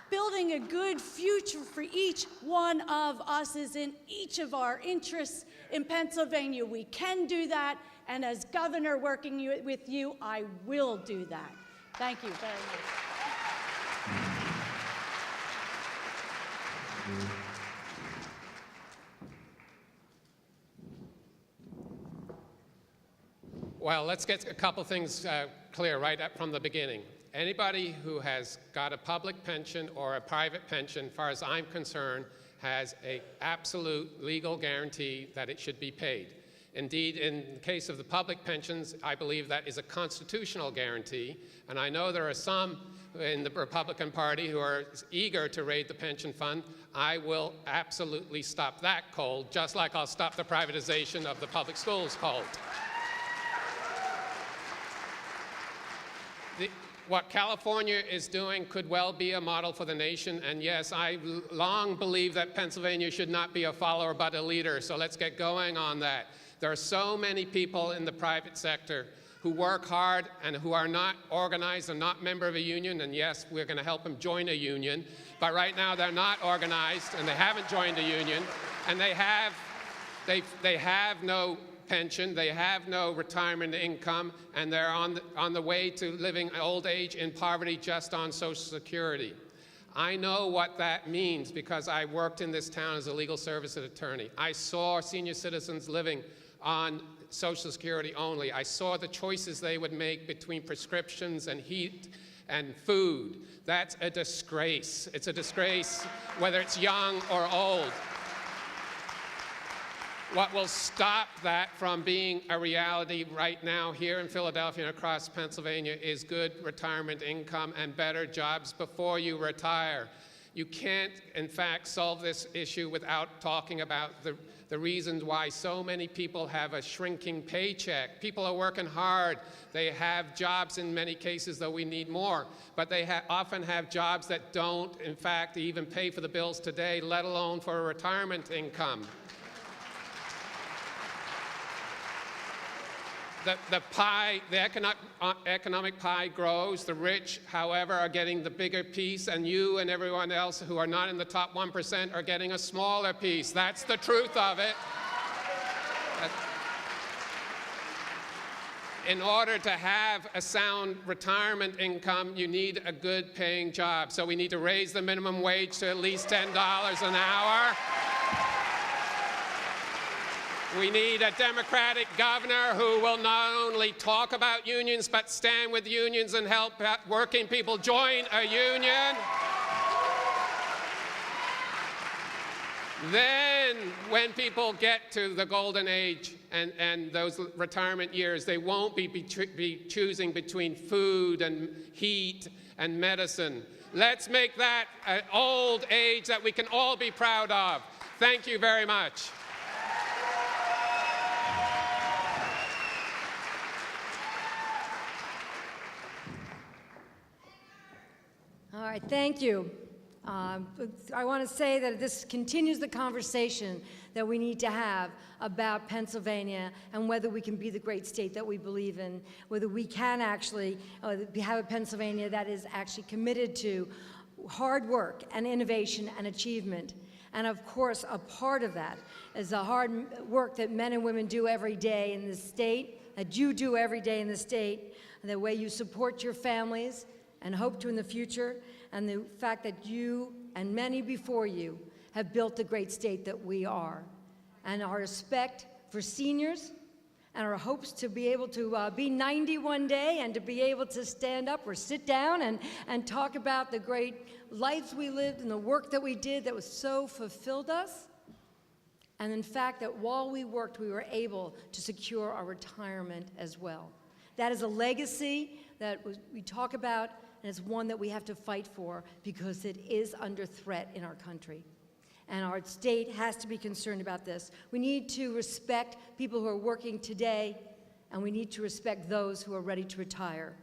Building a good future for each one of us is in each of our interests. In Pennsylvania, we can do that, and as governor working with you, I will do that. Thank you very much. Well, let's get a couple things clear right up from the beginning. Anybody who has got a public pension or a private pension, as far as I'm concerned, has an absolute legal guarantee that it should be paid. Indeed, in the case of the public pensions, I believe that is a constitutional guarantee, and I know there are some in the Republican Party who are eager to raid the pension fund. I will absolutely stop that cold, just like I'll stop the privatization of the public schools cold. What California is doing could well be a model for the nation, and yes, I long believe that Pennsylvania should not be a follower but a leader, so let's get going on that. There are so many people in the private sector who work hard and who are not organized and not member of a union, and yes, we're going to help them join a union, but right now they're not organized and they haven't joined a union, and they have no pension, they have no retirement income, and they're on the way to living old age in poverty just on Social Security. I know what that means because I worked in this town as a legal services attorney. I saw senior citizens living on Social Security only. I saw the choices they would make between prescriptions and heat and food. That's a disgrace. It's a disgrace whether it's young or old. What will stop that from being a reality right now here in Philadelphia and across Pennsylvania is good retirement income and better jobs before you retire. You can't, in fact, solve this issue without talking about the reasons why so many people have a shrinking paycheck. People are working hard. They have jobs in many cases, though we need more, but they often have jobs that don't, in fact, even pay for the bills today, let alone for a retirement income. The economic pie grows. The rich, however, are getting the bigger piece, and you and everyone else who are not in the top 1% are getting a smaller piece. That's the truth of it. In order to have a sound retirement income, you need a good paying job. So we need to raise the minimum wage to at least $10 an hour. We need a Democratic governor who will not only talk about unions, but stand with unions and help working people join a union. Then, when people get to the golden age and those retirement years, they won't be choosing between food and heat and medicine. Let's make that an old age that we can all be proud of. Thank you very much. All right, thank you. I want to say that this continues the conversation that we need to have about Pennsylvania and whether we can be the great state that we believe in, whether we can actually have a Pennsylvania that is actually committed to hard work and innovation and achievement. And of course, a part of that is the hard work that men and women do every day in the state, that you do every day in the state, and the way you support your families and hope to in the future, and the fact that you and many before you have built the great state that we are. And our respect for seniors and our hopes to be able to be 90 one day and to be able to stand up or sit down and talk about the great lives we lived and the work that we did that was so fulfilled us. And in fact, that while we worked, we were able to secure our retirement as well. That is a legacy that we talk about, and it's one that we have to fight for because it is under threat in our country. And our state has to be concerned about this. We need to respect people who are working today, and we need to respect those who are ready to retire.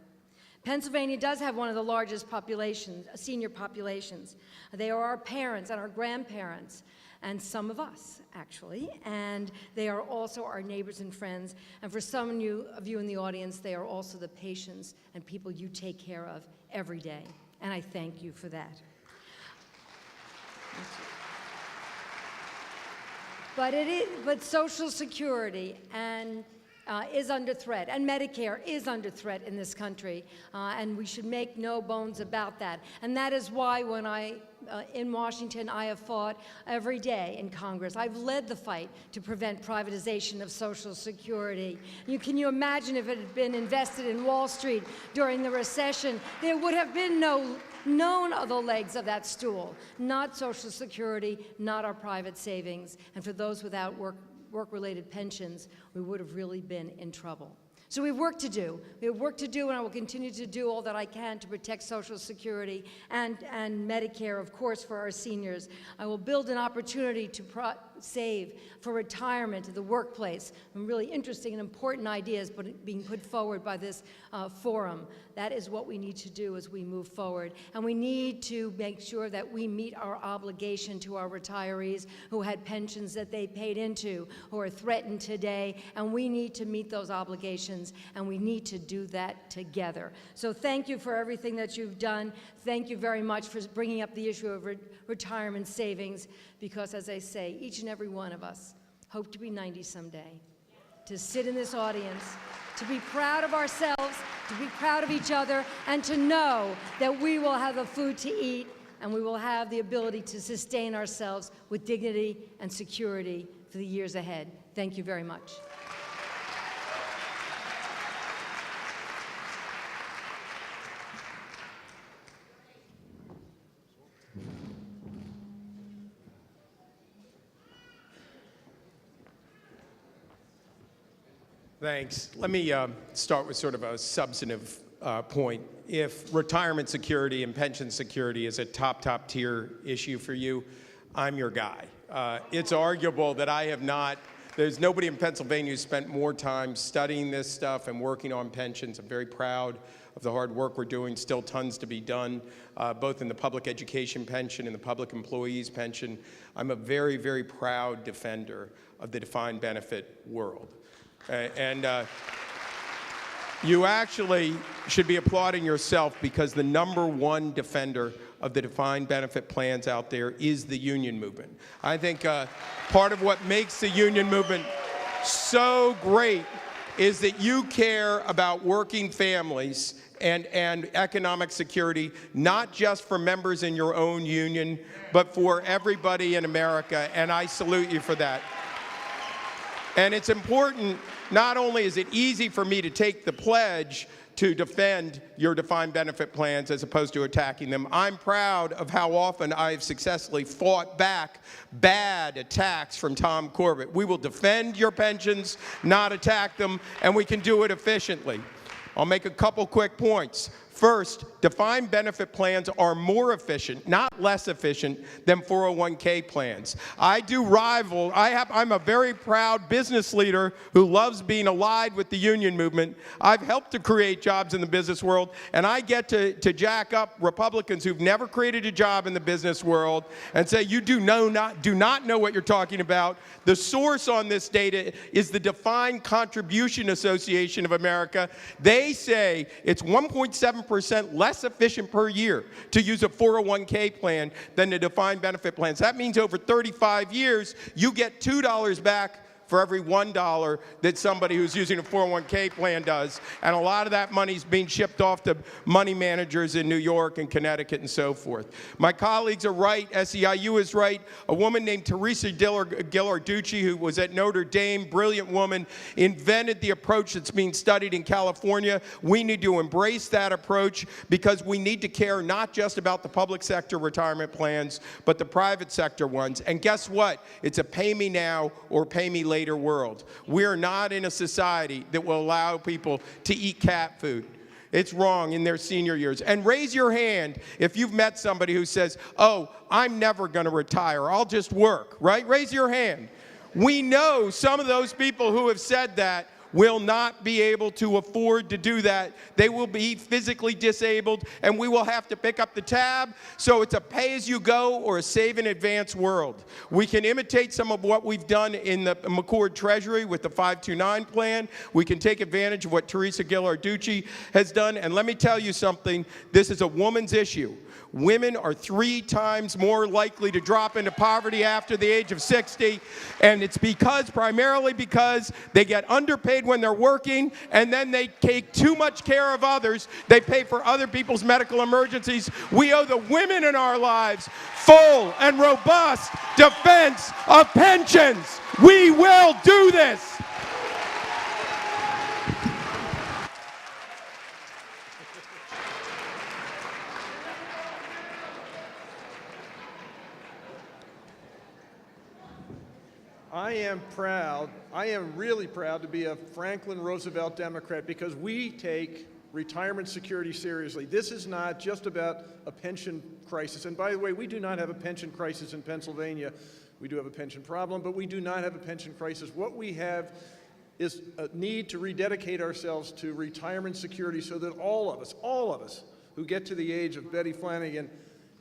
Pennsylvania does have one of the largest populations, senior populations. They are our parents and our grandparents, and some of us, actually, and they are also our neighbors and friends. And for some of you in the audience, they are also the patients and people you take care of every day, and I thank you for that. But Social Security and is under threat, and Medicare is under threat in this country, and we should make no bones about that. And that is why when in Washington, I have fought every day in Congress. I've led the fight to prevent privatization of Social Security. Can you imagine if it had been invested in Wall Street during the recession? There would have been none of the legs of that stool, not Social Security, not our private savings. And for those without work-related pensions, we would have really been in trouble. So we have work to do. We have work to do, and I will continue to do all that I can to protect Social Security and Medicare, of course, for our seniors. I will build an opportunity to save for retirement to the workplace. Some really interesting and important ideas being put forward by this forum. That is what we need to do as we move forward. And we need to make sure that we meet our obligation to our retirees who had pensions that they paid into, who are threatened today. And we need to meet those obligations, and we need to do that together. So thank you for everything that you've done. Thank you very much for bringing up the issue of retirement savings, because, as I say, each and every one of us hope to be 90 someday, to sit in this audience, to be proud of ourselves, to be proud of each other, and to know that we will have the food to eat, and we will have the ability to sustain ourselves with dignity and security for the years ahead. Thank you very much. Thanks. Let me start with sort of a substantive point. If retirement security and pension security is a top tier issue for you, I'm your guy. It's arguable that I have not, there's nobody in Pennsylvania who spent more time studying this stuff and working on pensions. I'm very proud of the hard work we're doing. Still tons to be done, both in the public education pension and the public employees pension. I'm a very, very proud defender of the defined benefit world. You actually should be applauding yourself, because the #1 defender of the defined benefit plans out there is the union movement. I think part of what makes the union movement so great is that you care about working families and economic security, not just for members in your own union, but for everybody in America, and I salute you for that. And it's important, not only is it easy for me to take the pledge to defend your defined benefit plans as opposed to attacking them, I'm proud of how often I've successfully fought back bad attacks from Tom Corbett. We will defend your pensions, not attack them, and we can do it efficiently. I'll make a couple quick points. First, defined benefit plans are more efficient, not less efficient, than 401k plans. I'm a very proud business leader who loves being allied with the union movement. I've helped to create jobs in the business world, and I get to jack up Republicans who've never created a job in the business world and say, you do not know what you're talking about. The source on this data is the Defined Contribution Association of America. They say it's 1.7% less efficient per year to use a 401k plan than the defined benefit plans. That means over 35 years, you get $2 back for every $1 that somebody who's using a 401k plan does. And a lot of that money is being shipped off to money managers in New York and Connecticut and so forth. My colleagues are right. SEIU is right. A woman named Teresa Ghilarducci, who was at Notre Dame, brilliant woman, invented the approach that's being studied in California. We need to embrace that approach, because we need to care not just about the public sector retirement plans, but the private sector ones. And guess what? It's a pay me now or pay me later world. We are not in a society that will allow people to eat cat food. It's wrong in their senior years. And raise your hand if you've met somebody who says, oh, I'm never going to retire, I'll just work, right? Raise your hand. We know some of those people who have said that will not be able to afford to do that. They will be physically disabled, and we will have to pick up the tab. So it's a pay-as-you-go or a save-in-advance world. We can imitate some of what we've done in the McCord Treasury with the 529 plan. We can take advantage of what Teresa Ghilarducci has done. And let me tell you something, this is a woman's issue. Women are 3 times more likely to drop into poverty after the age of 60, and it's primarily because they get underpaid paid when they're working, and then they take too much care of others. They pay for other people's medical emergencies. We owe the women in our lives full and robust defense of pensions. We will do this. I am really proud to be a Franklin Roosevelt Democrat because we take retirement security seriously. This is not just about a pension crisis. And by the way, we do not have a pension crisis in Pennsylvania. We do have a pension problem, but we do not have a pension crisis. What we have is a need to rededicate ourselves to retirement security so that all of us who get to the age of Betty Flanagan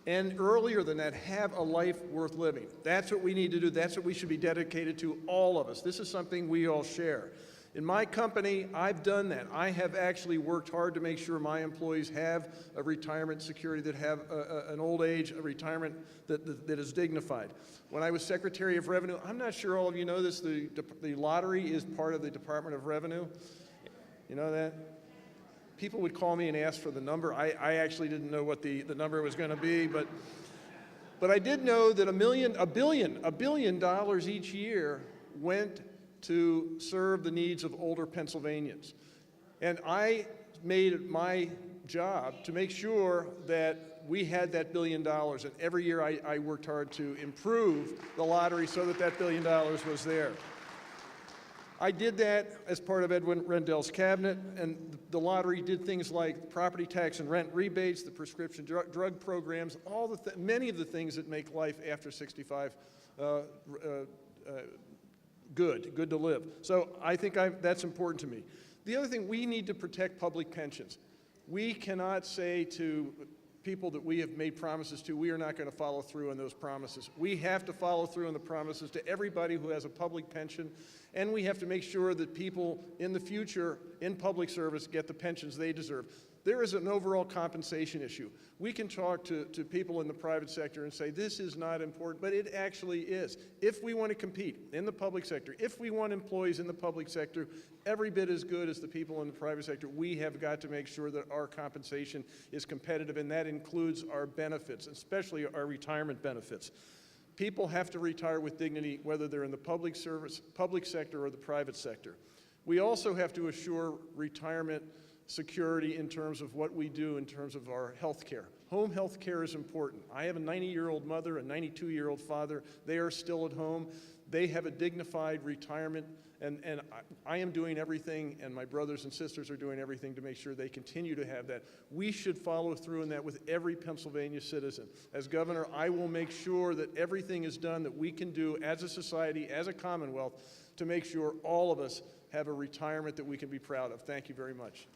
and earlier than that have a life worth living. That's what we need to do. That's what we should be dedicated to, all of us. This is something we all share. In my company, I've done that. I have actually worked hard to make sure my employees have a retirement security, that have an old age, a retirement that is dignified. When I was Secretary of Revenue, I'm not sure all of you know this, the lottery is part of the Department of Revenue. You know that? People would call me and ask for the number. I actually didn't know what the number was going to be, but I did know that $1 billion each year went to serve the needs of older Pennsylvanians. And I made it my job to make sure that we had that $1 billion. And every year I worked hard to improve the lottery so that $1 billion was there. I did that as part of Edwin Rendell's cabinet, and the lottery did things like property tax and rent rebates, the prescription drug programs, many of the things that make life after 65 good to live. So I think that's important to me. The other thing, we need to protect public pensions. We cannot say to people that we have made promises to, we are not going to follow through on those promises. We have to follow through on the promises to everybody who has a public pension, and we have to make sure that people in the future in public service get the pensions they deserve. There is an overall compensation issue. We can talk to people in the private sector and say this is not important, but it actually is. If we want to compete in the public sector, if we want employees in the public sector every bit as good as the people in the private sector, we have got to make sure that our compensation is competitive, and that includes our benefits, especially our retirement benefits. People have to retire with dignity, whether they're in the public sector or the private sector. We also have to assure retirement security in terms of what we do in terms of our health care. Home health care is important. I have a 90-year-old mother, a 92-year-old father. They are still at home. They have a dignified retirement, and I am doing everything, and my brothers and sisters are doing everything to make sure they continue to have that. We should follow through on that with every Pennsylvania citizen. As governor, I will make sure that everything is done that we can do as a society, as a Commonwealth, to make sure all of us have a retirement that we can be proud of. Thank you very much.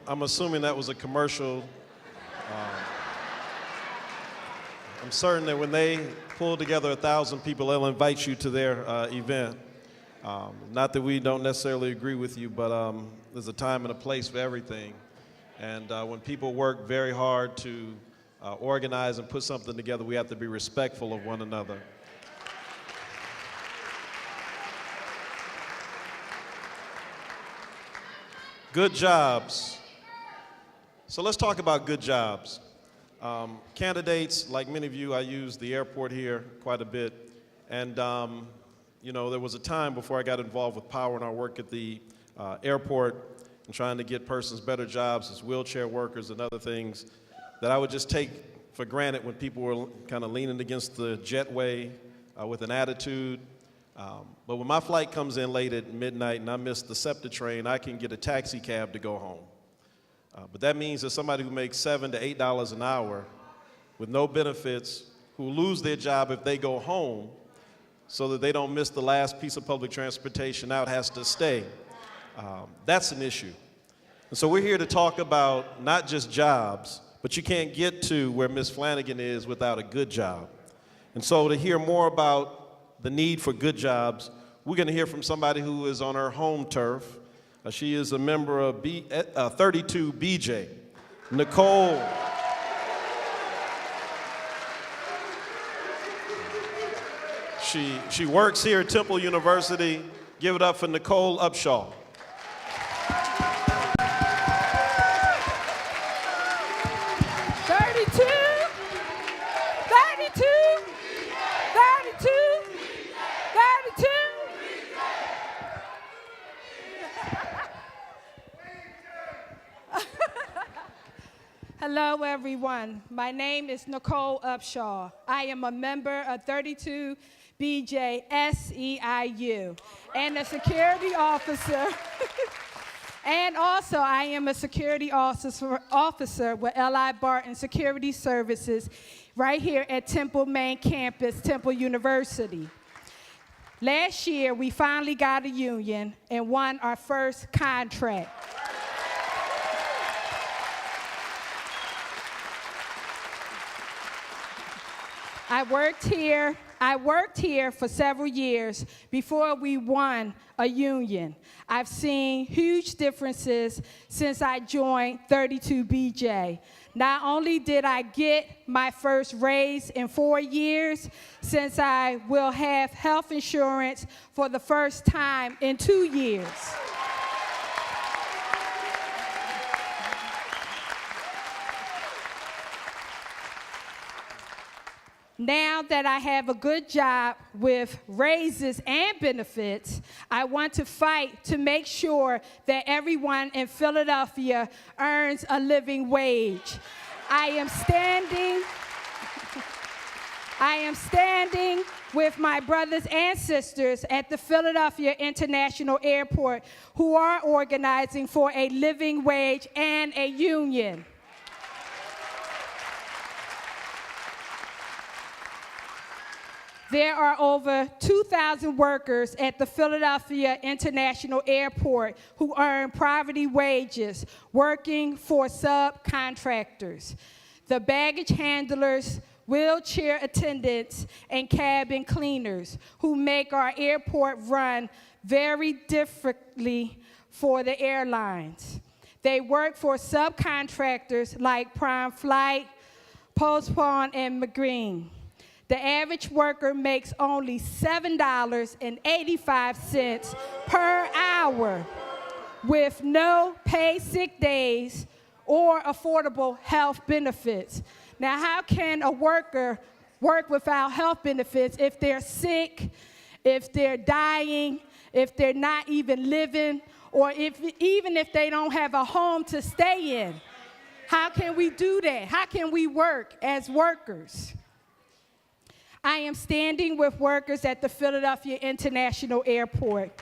I'm assuming that was a commercial. I'm certain that when they pull together 1,000 people, they'll invite you to their event. Not that we don't necessarily agree with you, but there's a time and a place for everything. And when people work very hard to organize and put something together, we have to be respectful of one another. Good jobs. So let's talk about good jobs. Candidates, like many of you, I use the airport here quite a bit. And, you know, there was a time before I got involved with Power and our work at the airport and trying to get persons better jobs as wheelchair workers and other things that I would just take for granted when people were kind of leaning against the jetway with an attitude. But when my flight comes in late at midnight and I miss the SEPTA train, I can get a taxi cab to go home. But that means that somebody who makes $7 to $8 an hour with no benefits, who lose their job if they go home so that they don't miss the last piece of public transportation out, has to stay. That's an issue. And so we're here to talk about not just jobs, but you can't get to where Ms. Flanagan is without a good job. And so to hear more about the need for good jobs, we're going to hear from somebody who is on her home turf. She is a member of 32 BJ, Nicole. She works here at Temple University. Give it up for Nicole Upshaw. Hello, everyone. My name is Nicole Upshaw. I am a member of 32 BJ SEIU and a security officer. And also, I am a security officer with L.I. Barton Security Services right here at Temple Main Campus, Temple University. Last year, we finally got a union and won our first contract. I worked here for several years before we won a union. I've seen huge differences since I joined 32 BJ. Not only did I get my first raise in 4 years, since I will have health insurance for the first time in 2 years. Now that I have a good job with raises and benefits, I want to fight to make sure that everyone in Philadelphia earns a living wage. I am standing with my brothers and sisters at the Philadelphia International Airport who are organizing for a living wage and a union. There are over 2,000 workers at the Philadelphia International Airport who earn poverty wages working for subcontractors. The baggage handlers, wheelchair attendants, and cabin cleaners who make our airport run very differently for the airlines. They work for subcontractors like Prime Flight, Postpone, and McGreen. The average worker makes only $7.85 per hour with no paid sick days or affordable health benefits. Now, how can a worker work without health benefits if they're sick, if they're dying, if they're not even living, or even if they don't have a home to stay in? How can we do that? How can we work as workers? I am standing with workers at the Philadelphia International Airport.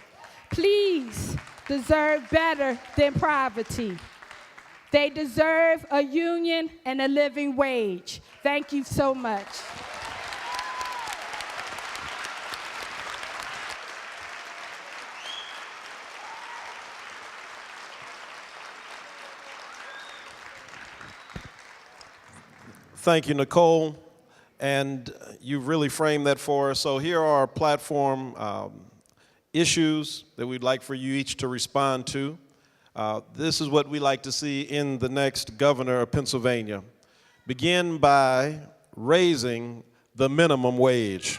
Please deserve better than poverty. They deserve a union and a living wage. Thank you so much. Thank you, Nicole. And you really framed that for us. So here are our platform issues that we'd like for you each to respond to. This is what we like to see in the next governor of Pennsylvania. Begin by raising the minimum wage.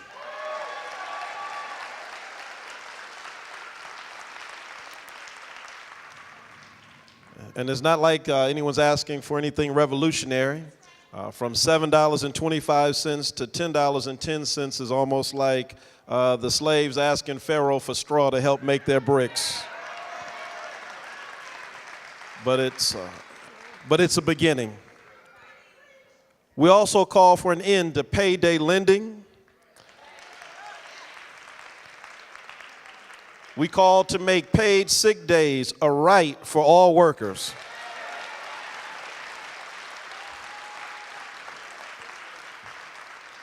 And it's not like anyone's asking for anything revolutionary. From $7.25 to $10.10 is almost like the slaves asking Pharaoh for straw to help make their bricks. but it's a beginning. We also call for an end to payday lending. We call to make paid sick days a right for all workers.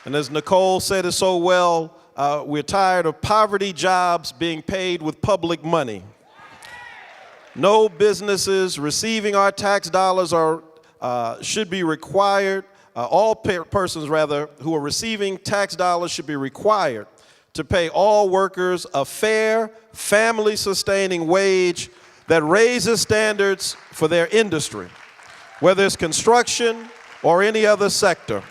And as Nicole said it so well, we're tired of poverty jobs being paid with public money. No businesses receiving our tax dollars should be required, all persons rather, who are receiving tax dollars should be required to pay all workers a fair, family-sustaining wage that raises standards for their industry, whether it's construction or any other sector.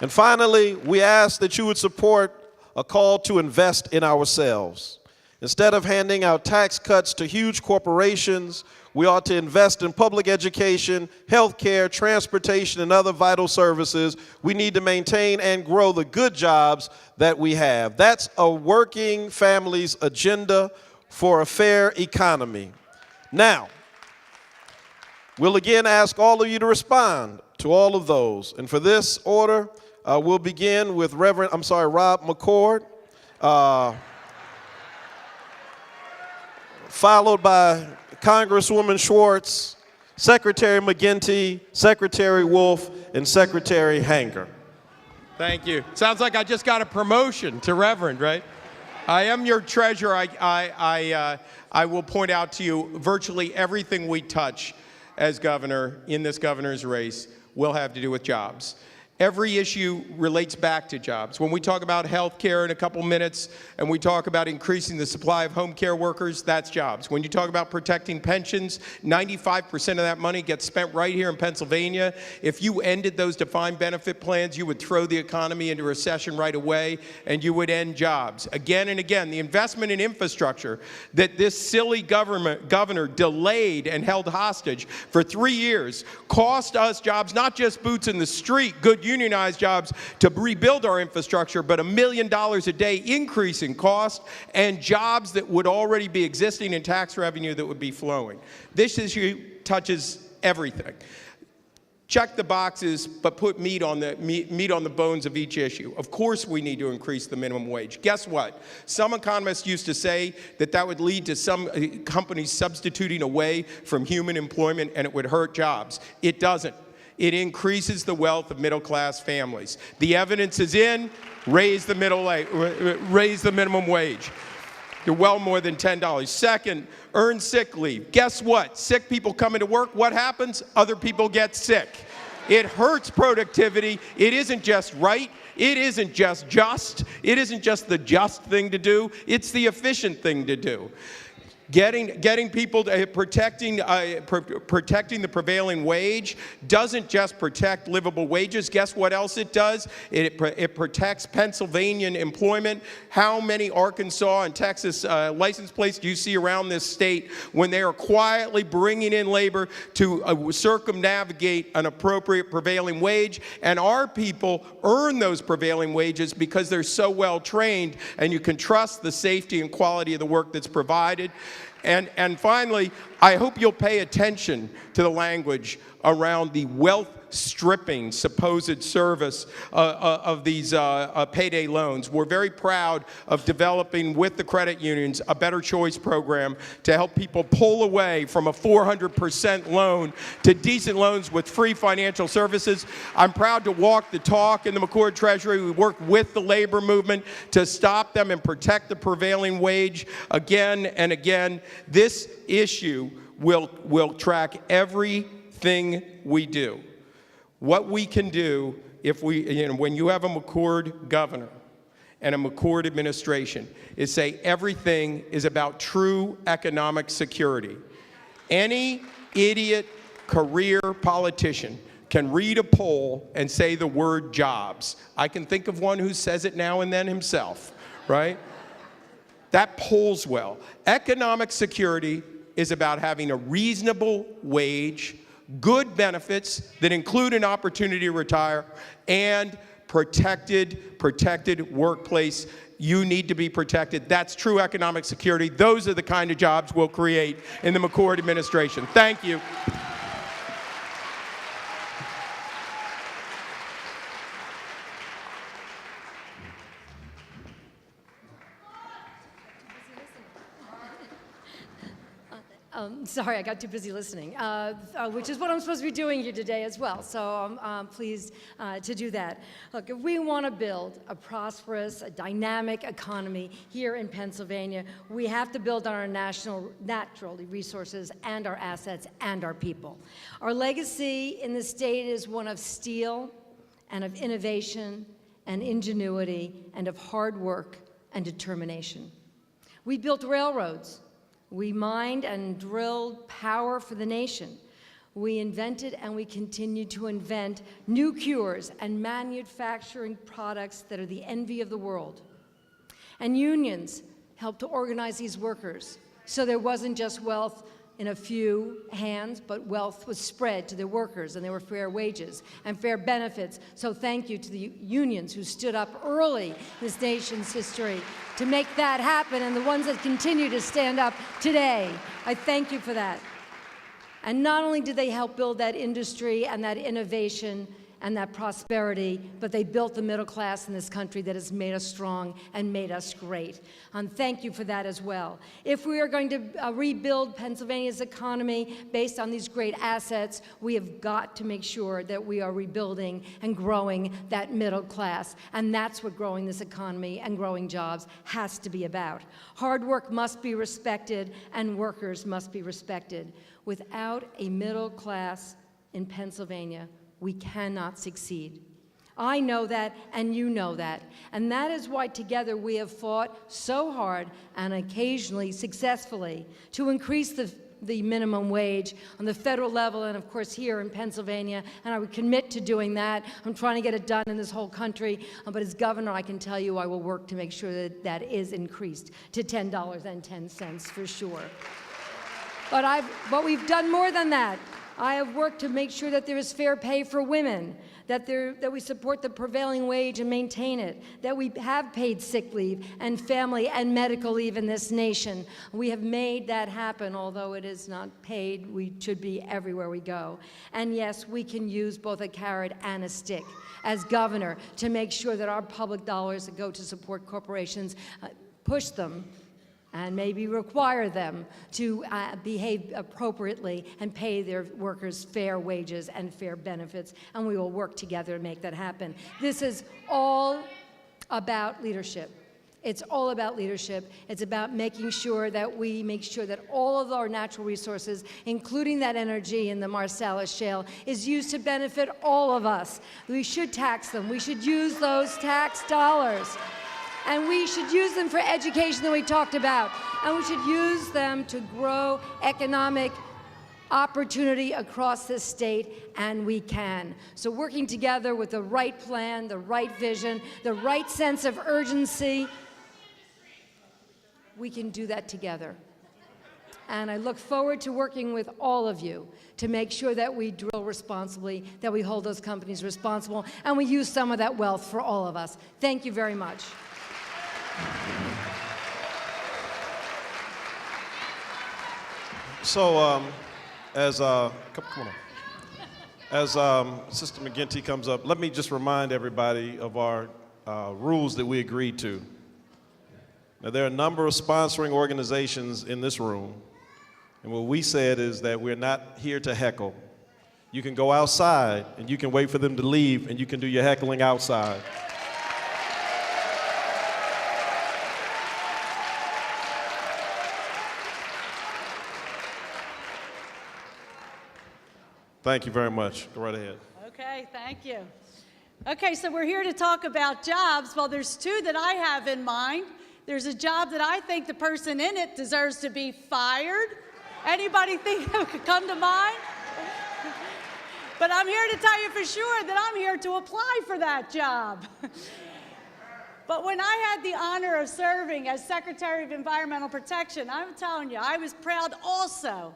And finally, we ask that you would support a call to invest in ourselves. Instead of handing out tax cuts to huge corporations, we ought to invest in public education, health care, transportation, and other vital services. We need to maintain and grow the good jobs that we have. That's a working family's agenda for a fair economy. Now, we'll again ask all of you to respond to all of those. And for this order, we'll begin with Rob McCord, followed by Congresswoman Schwartz, Secretary McGinty, Secretary Wolf, and Secretary Hanger. Thank you. Sounds like I just got a promotion to Reverend, right? I am your treasurer. I will point out to you virtually everything we touch as governor in this governor's race will have to do with jobs. Every issue relates back to jobs. When we talk about health care in a couple minutes and we talk about increasing the supply of home care workers, that's jobs. When you talk about protecting pensions, 95% of that money gets spent right here in Pennsylvania. If you ended those defined benefit plans, you would throw the economy into recession right away and you would end jobs. Again and again, the investment in infrastructure that this silly governor delayed and held hostage for 3 years cost us jobs, not just boots in the street, good unionized jobs to rebuild our infrastructure, but $1 million a day increase in cost and jobs that would already be existing in tax revenue that would be flowing. This issue touches everything. Check the boxes, but put meat on the bones of each issue. Of course we need to increase the minimum wage. Guess what? Some economists used to say that would lead to some companies substituting away from human employment and it would hurt jobs. It doesn't. It increases the wealth of middle-class families. The evidence is in, raise the minimum wage. You're well more than $10. Second, earn sick leave. Guess what? Sick people come into work, what happens? Other people get sick. It hurts productivity. It isn't just right. It isn't just. It isn't just the just thing to do. It's the efficient thing to do. Getting people to protecting the prevailing wage doesn't just protect livable wages. Guess what else it does? It protects Pennsylvania employment. How many Arkansas and Texas license plates do you see around this state when they are quietly bringing in labor to circumnavigate an appropriate prevailing wage? And our people earn those prevailing wages because they're so well trained, and you can trust the safety and quality of the work that's provided. And finally, I hope you'll pay attention to the language around the wealth stripping supposed service of these payday loans. We're very proud of developing with the credit unions a Better Choice program to help people pull away from a 400% loan to decent loans with free financial services. I'm proud to walk the talk in the McCord Treasury. We work with the labor movement to stop them and protect the prevailing wage again and again. This issue will track everything we do. What we can do if when you have a McCord governor and a McCord administration is say everything is about true economic security. Any idiot career politician can read a poll and say the word jobs. I can think of one who says it now and then himself, right? That polls well. Economic security is about having a reasonable wage, good benefits that include an opportunity to retire, and protected workplace. You need to be protected. That's true economic security. Those are the kind of jobs we'll create in the McCord administration. Thank you. Sorry, I got too busy listening, which is what I'm supposed to be doing here today as well. So I'm pleased to do that. Look, if we want to build a prosperous, a dynamic economy here in Pennsylvania, we have to build on our natural resources and our assets and our people. Our legacy in the state is one of steel and of innovation and ingenuity and of hard work and determination. We built railroads. We mined and drilled power for the nation. We invented and we continue to invent new cures and manufacturing products that are the envy of the world. And unions helped to organize these workers so there wasn't just wealth in a few hands, but wealth was spread to the workers, and there were fair wages and fair benefits. So thank you to the unions who stood up early in this nation's history to make that happen, and the ones that continue to stand up today. I thank you for that. And not only did they help build that industry and that innovation and that prosperity, but they built the middle class in this country that has made us strong and made us great. And thank you for that as well. If we are going to rebuild Pennsylvania's economy based on these great assets, we have got to make sure that we are rebuilding and growing that middle class. And that's what growing this economy and growing jobs has to be about. Hard work must be respected, and workers must be respected. Without a middle class in Pennsylvania, we cannot succeed. I know that, and you know that. And that is why together we have fought so hard, and occasionally successfully, to increase the minimum wage on the federal level and, of course, here in Pennsylvania. And I would commit to doing that. I'm trying to get it done in this whole country. But as governor, I can tell you I will work to make sure that that is increased to $10.10 for sure. But we've done more than that. I have worked to make sure that there is fair pay for women, that we support the prevailing wage and maintain it, that we have paid sick leave and family and medical leave in this nation. We have made that happen, although it is not paid. We should be everywhere we go. And yes, we can use both a carrot and a stick as governor to make sure that our public dollars that go to support corporations push them and maybe require them to behave appropriately and pay their workers fair wages and fair benefits, and we will work together to make that happen. This is all about leadership. It's all about leadership. It's about making sure that we make sure that all of our natural resources, including that energy in the Marcellus Shale, is used to benefit all of us. We should tax them. We should use those tax dollars. And we should use them for education that we talked about. And we should use them to grow economic opportunity across this state, and we can. So working together with the right plan, the right vision, the right sense of urgency, we can do that together. And I look forward to working with all of you to make sure that we drill responsibly, that we hold those companies responsible, and we use some of that wealth for all of us. Thank you very much. So, as Sister McGinty comes up, let me just remind everybody of our rules that we agreed to. Now, there are a number of sponsoring organizations in this room, and what we said is that we're not here to heckle. You can go outside, and you can wait for them to leave, and you can do your heckling outside. Thank you very much. Go right ahead. Okay, thank you. Okay, so we're here to talk about jobs. Well, there's two that I have in mind. There's a job that I think the person in it deserves to be fired. Anybody think that could come to mind? But I'm here to tell you for sure that I'm here to apply for that job. But when I had the honor of serving as Secretary of Environmental Protection, I'm telling you, I was proud also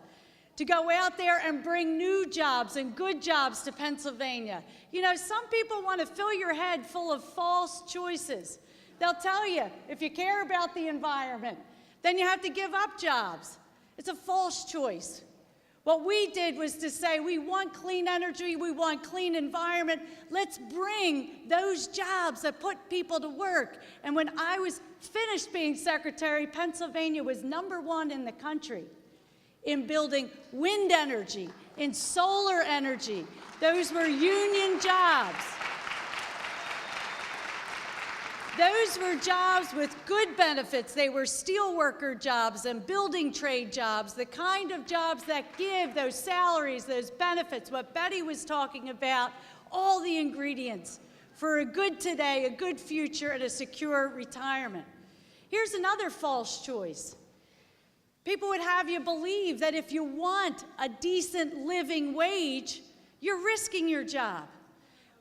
to go out there and bring new jobs and good jobs to Pennsylvania. You know, some people want to fill your head full of false choices. They'll tell you, if you care about the environment, then you have to give up jobs. It's a false choice. What we did was to say, we want clean energy, we want clean environment. Let's bring those jobs that put people to work. And when I was finished being secretary, Pennsylvania was #1 in the country in building wind energy, in solar energy. Those were union jobs. Those were jobs with good benefits. They were steelworker jobs and building trade jobs, the kind of jobs that give those salaries, those benefits, what Betty was talking about, all the ingredients for a good today, a good future, and a secure retirement. Here's another false choice. People would have you believe that if you want a decent living wage, you're risking your job.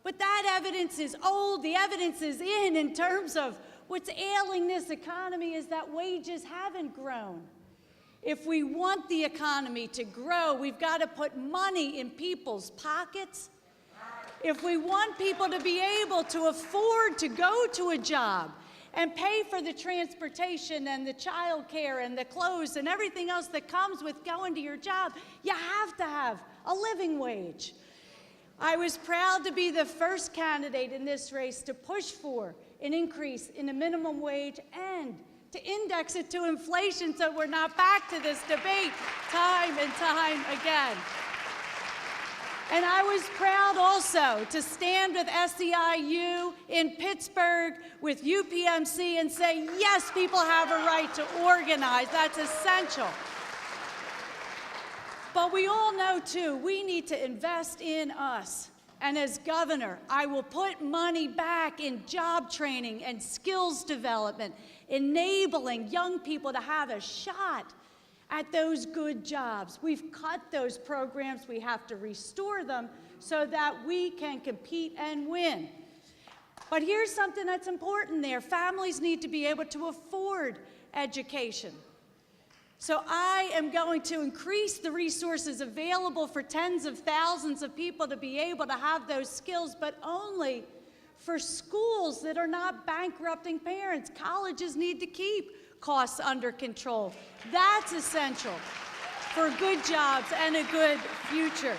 But that evidence is old. The evidence is in terms of what's ailing this economy is that wages haven't grown. If we want the economy to grow, we've got to put money in people's pockets. If we want people to be able to afford to go to a job and pay for the transportation and the child care and the clothes and everything else that comes with going to your job, you have to have a living wage. I was proud to be the first candidate in this race to push for an increase in the minimum wage and to index it to inflation so we're not back to this debate time and time again. And I was proud also to stand with SEIU in Pittsburgh with UPMC and say, yes, people have a right to organize. That's essential. But we all know, too, we need to invest in us. And as governor, I will put money back in job training and skills development, enabling young people to have a shot at those good jobs. We've cut those programs. We have to restore them so that we can compete and win. But here's something that's important there. Families need to be able to afford education. So I am going to increase the resources available for tens of thousands of people to be able to have those skills, but only for schools that are not bankrupting parents. Colleges need to keep costs under control. That's essential for good jobs and a good future.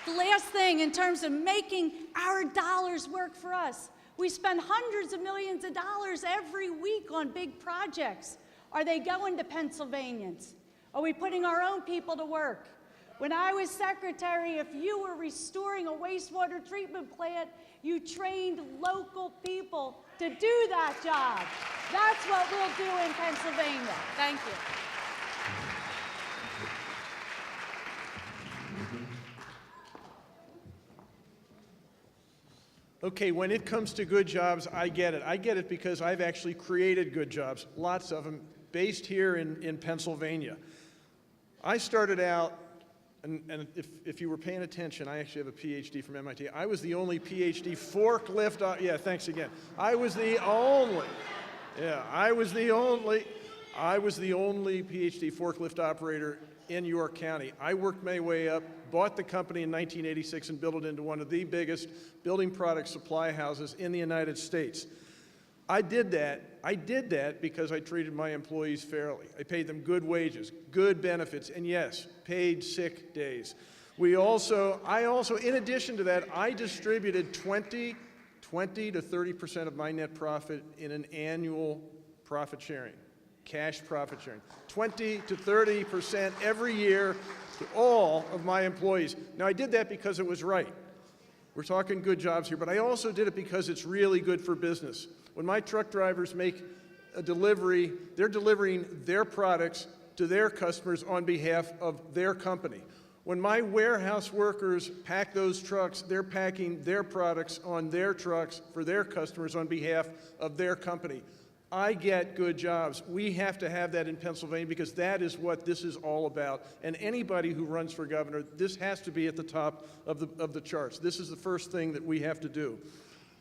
The last thing, in terms of making our dollars work for us, we spend hundreds of millions of dollars every week on big projects. Are they going to Pennsylvanians? Are we putting our own people to work? When I was secretary, if you were restoring a wastewater treatment plant, you trained local people to do that job. That's what we'll do in Pennsylvania. Thank you. Okay, when it comes to good jobs, I get it. I get it because I've actually created good jobs, lots of them, based here in Pennsylvania. I started out, and if you were paying attention, I actually have a PhD from MIT. I was the only PhD forklift, yeah, thanks again. I was the only PhD forklift operator in York County. I worked my way up, bought the company in 1986 and built it into one of the biggest building product supply houses in the United States. I did that because I treated my employees fairly. I paid them good wages, good benefits, and yes, paid sick days. I also, in addition to that, I distributed 20 to 30% of my net profit in an annual profit sharing, cash profit sharing. 20 to 30% every year to all of my employees. Now, I did that because it was right. We're talking good jobs here, but I also did it because it's really good for business. When my truck drivers make a delivery, they're delivering their products to their customers on behalf of their company. When my warehouse workers pack those trucks, they're packing their products on their trucks for their customers on behalf of their company. I get good jobs. We have to have that in Pennsylvania because that is what this is all about. And anybody who runs for governor, this has to be at the top of the charts. This is the first thing that we have to do.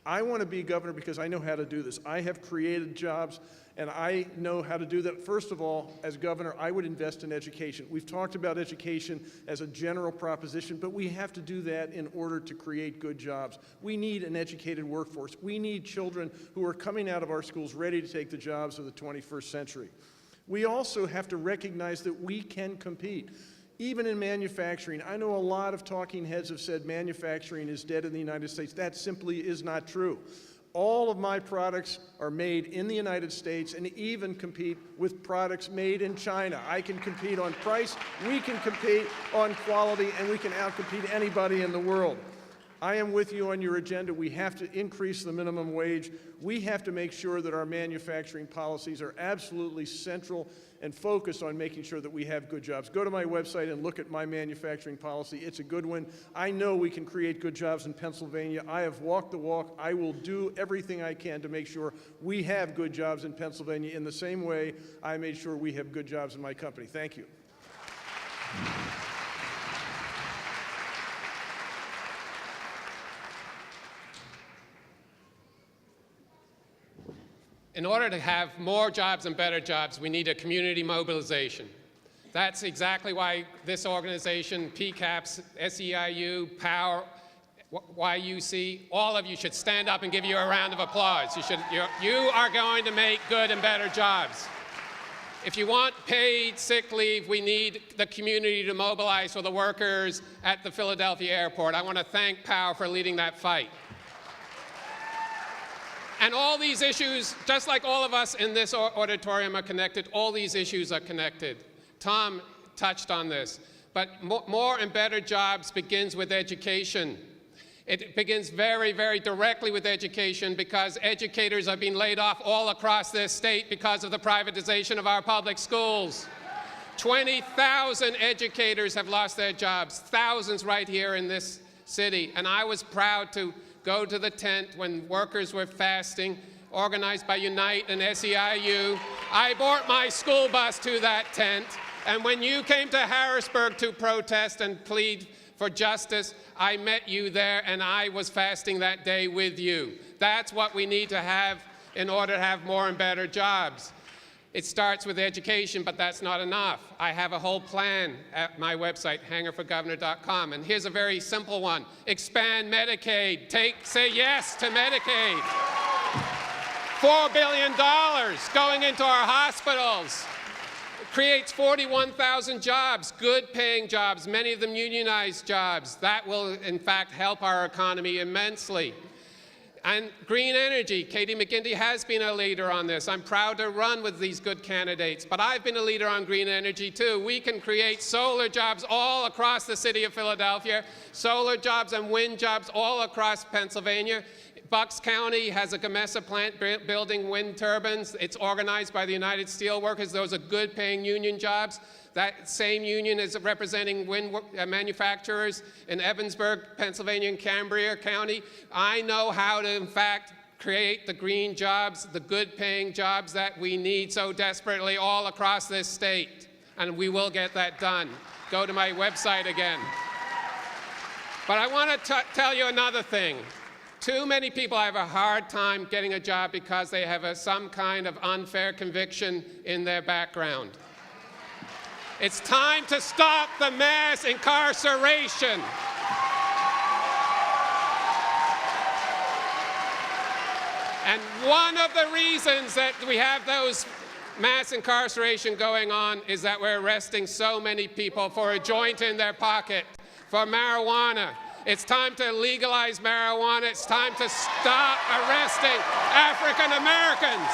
I want to be governor because I know how to do this. I have created jobs, and I know how to do that. First of all, as governor, I would invest in education. We've talked about education as a general proposition, but we have to do that in order to create good jobs. We need an educated workforce. We need children who are coming out of our schools ready to take the jobs of the 21st century. We also have to recognize that we can compete. Even in manufacturing, I know a lot of talking heads have said manufacturing is dead in the United States. That simply is not true. All of my products are made in the United States and even compete with products made in China. I can compete on price, we can compete on quality, and we can outcompete anybody in the world. I am with you on your agenda. We have to increase the minimum wage. We have to make sure that our manufacturing policies are absolutely central and focused on making sure that we have good jobs. Go to my website and look at my manufacturing policy. It's a good one. I know we can create good jobs in Pennsylvania. I have walked the walk. I will do everything I can to make sure we have good jobs in Pennsylvania in the same way I made sure we have good jobs in my company. Thank you. In order to have more jobs and better jobs, we need a community mobilization. That's exactly why this organization, PCAPS, SEIU, POWER, YUC, all of you should stand up and give you a round of applause. You are going to make good and better jobs. If you want paid sick leave, we need the community to mobilize for the workers at the Philadelphia airport. I want to thank POWER for leading that fight. And all these issues, just like all of us in this auditorium are connected, all these issues are connected. Tom touched on this. But more and better jobs begins with education. It begins very, very directly with education because educators are being laid off all across this state because of the privatization of our public schools. 20,000 educators have lost their jobs, thousands right here in this city. And I was proud to go to the tent when workers were fasting, organized by Unite and SEIU. I brought my school bus to that tent, and when you came to Harrisburg to protest and plead for justice, I met you there, and I was fasting that day with you. That's what we need to have in order to have more and better jobs. It starts with education, but that's not enough. I have a whole plan at my website, hangerforgovernor.com, and here's a very simple one. Expand Medicaid. Say yes to Medicaid. $4 billion going into our hospitals. It creates 41,000 jobs, good-paying jobs, many of them unionized jobs. That will, in fact, help our economy immensely. And green energy, Katie McGinty has been a leader on this. I'm proud to run with these good candidates, but I've been a leader on green energy too. We can create solar jobs all across the city of Philadelphia, solar jobs and wind jobs all across Pennsylvania. Bucks County has a Gamesa plant building wind turbines. It's organized by the United Steelworkers. Those are good paying union jobs. That same union is representing wind manufacturers in Evansburg, Pennsylvania, and Cambria County. I know how to, in fact, create the green jobs, the good-paying jobs that we need so desperately all across this state. And we will get that done. Go to my website again. But I want to tell you another thing. Too many people have a hard time getting a job because they have some kind of unfair conviction in their background. It's time to stop the mass incarceration. And one of the reasons that we have those mass incarceration going on is that we're arresting so many people for a joint in their pocket, for marijuana. It's time to legalize marijuana. It's time to stop arresting African Americans.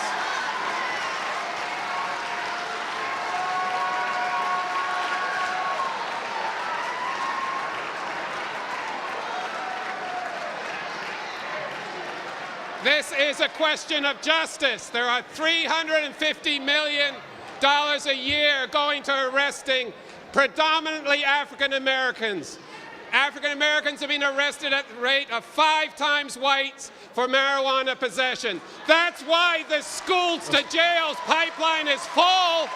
This is a question of justice. There are $350 million a year going to arresting predominantly African Americans. African Americans have been arrested at the rate of 5 times whites for marijuana possession. That's why the schools to jails pipeline is full.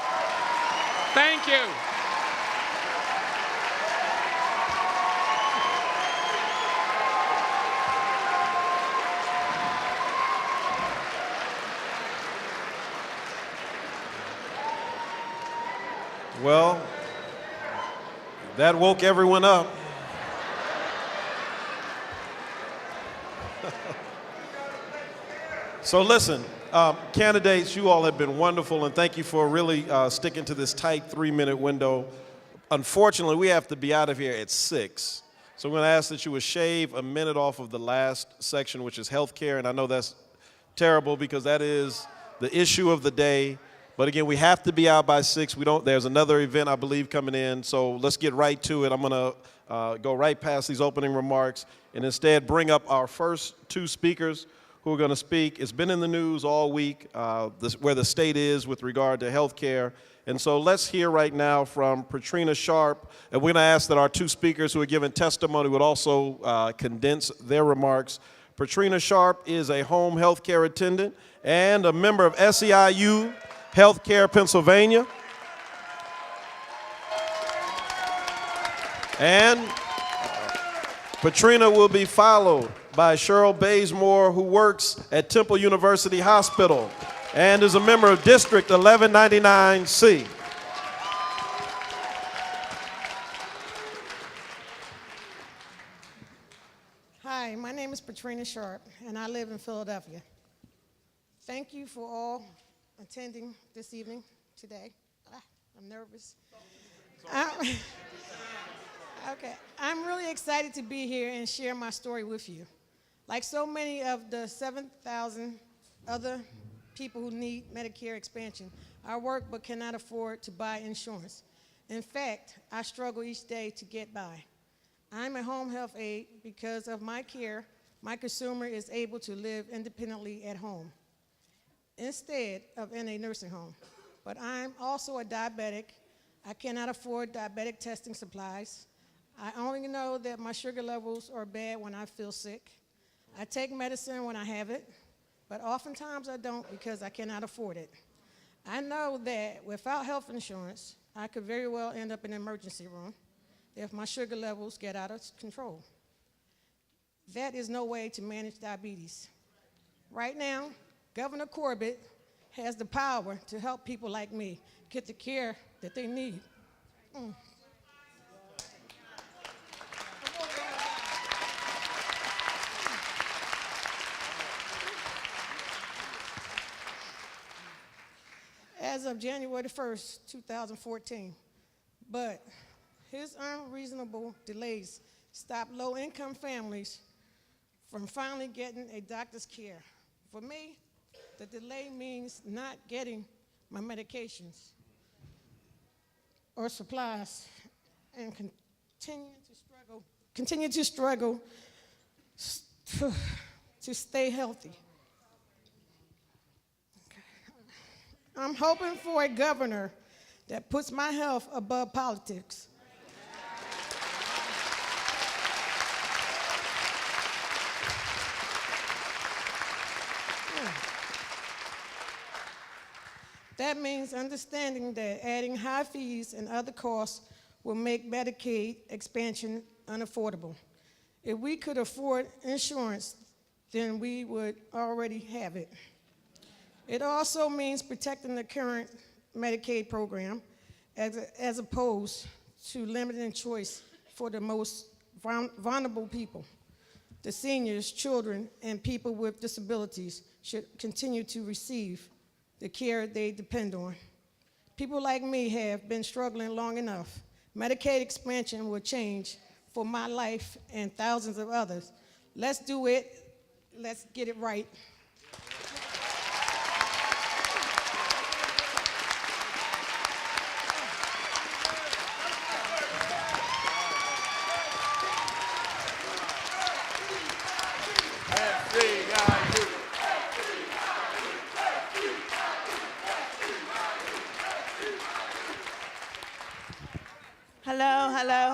Thank you. Well, that woke everyone up. So listen, candidates, you all have been wonderful, and thank you for really sticking to this tight 3-minute window. Unfortunately, we have to be out of here at 6. So I'm going to ask that you would shave a minute off of the last section, which is healthcare, and I know that's terrible because that is the issue of the day. But again, we have to be out by 6. There's another event, I believe, coming in, so let's get right to it. I'm going to go right past these opening remarks and instead bring up our first 2 speakers who are going to speak. It's been in the news all week where the state is with regard to health care. And so let's hear right now from Patrina Sharp. And we're going to ask that our 2 speakers who are giving testimony would also condense their remarks. Patrina Sharp is a home health care attendant and a member of SEIU Healthcare Pennsylvania. And Patrina will be followed by Cheryl Bazemore, who works at Temple University Hospital and is a member of District 1199C. Hi, my name is Patrina Sharp, and I live in Philadelphia. Thank you for all attending this evening today. I'm nervous. Okay, I'm really excited to be here and share my story with you. Like so many of the 7,000 other people who need Medicare expansion, I work but cannot afford to buy insurance. In fact, I struggle each day to get by. I'm a home health aide. Because of my care, my consumer is able to live independently at home instead of in a nursing home. But I'm also a diabetic. I cannot afford diabetic testing supplies. I only know that my sugar levels are bad when I feel sick. I take medicine when I have it, but oftentimes I don't because I cannot afford it. I know that without health insurance, I could very well end up in an emergency room if my sugar levels get out of control. That is no way to manage diabetes. Right now, Governor Corbett has the power to help people like me get the care that they need. As of January 1st, 2014, but his unreasonable delays stopped low-income families from finally getting a doctor's care. For me, the delay means not getting my medications or supplies and continue to struggle to stay healthy. I'm hoping for a governor that puts my health above politics. That means understanding that adding high fees and other costs will make Medicaid expansion unaffordable. If we could afford insurance, then we would already have it. It also means protecting the current Medicaid program as opposed to limiting choice for the most vulnerable people. The seniors, children, and people with disabilities should continue to receive the care they depend on. People like me have been struggling long enough. Medicaid expansion will change for my life and thousands of others. Let's do it. Let's get it right.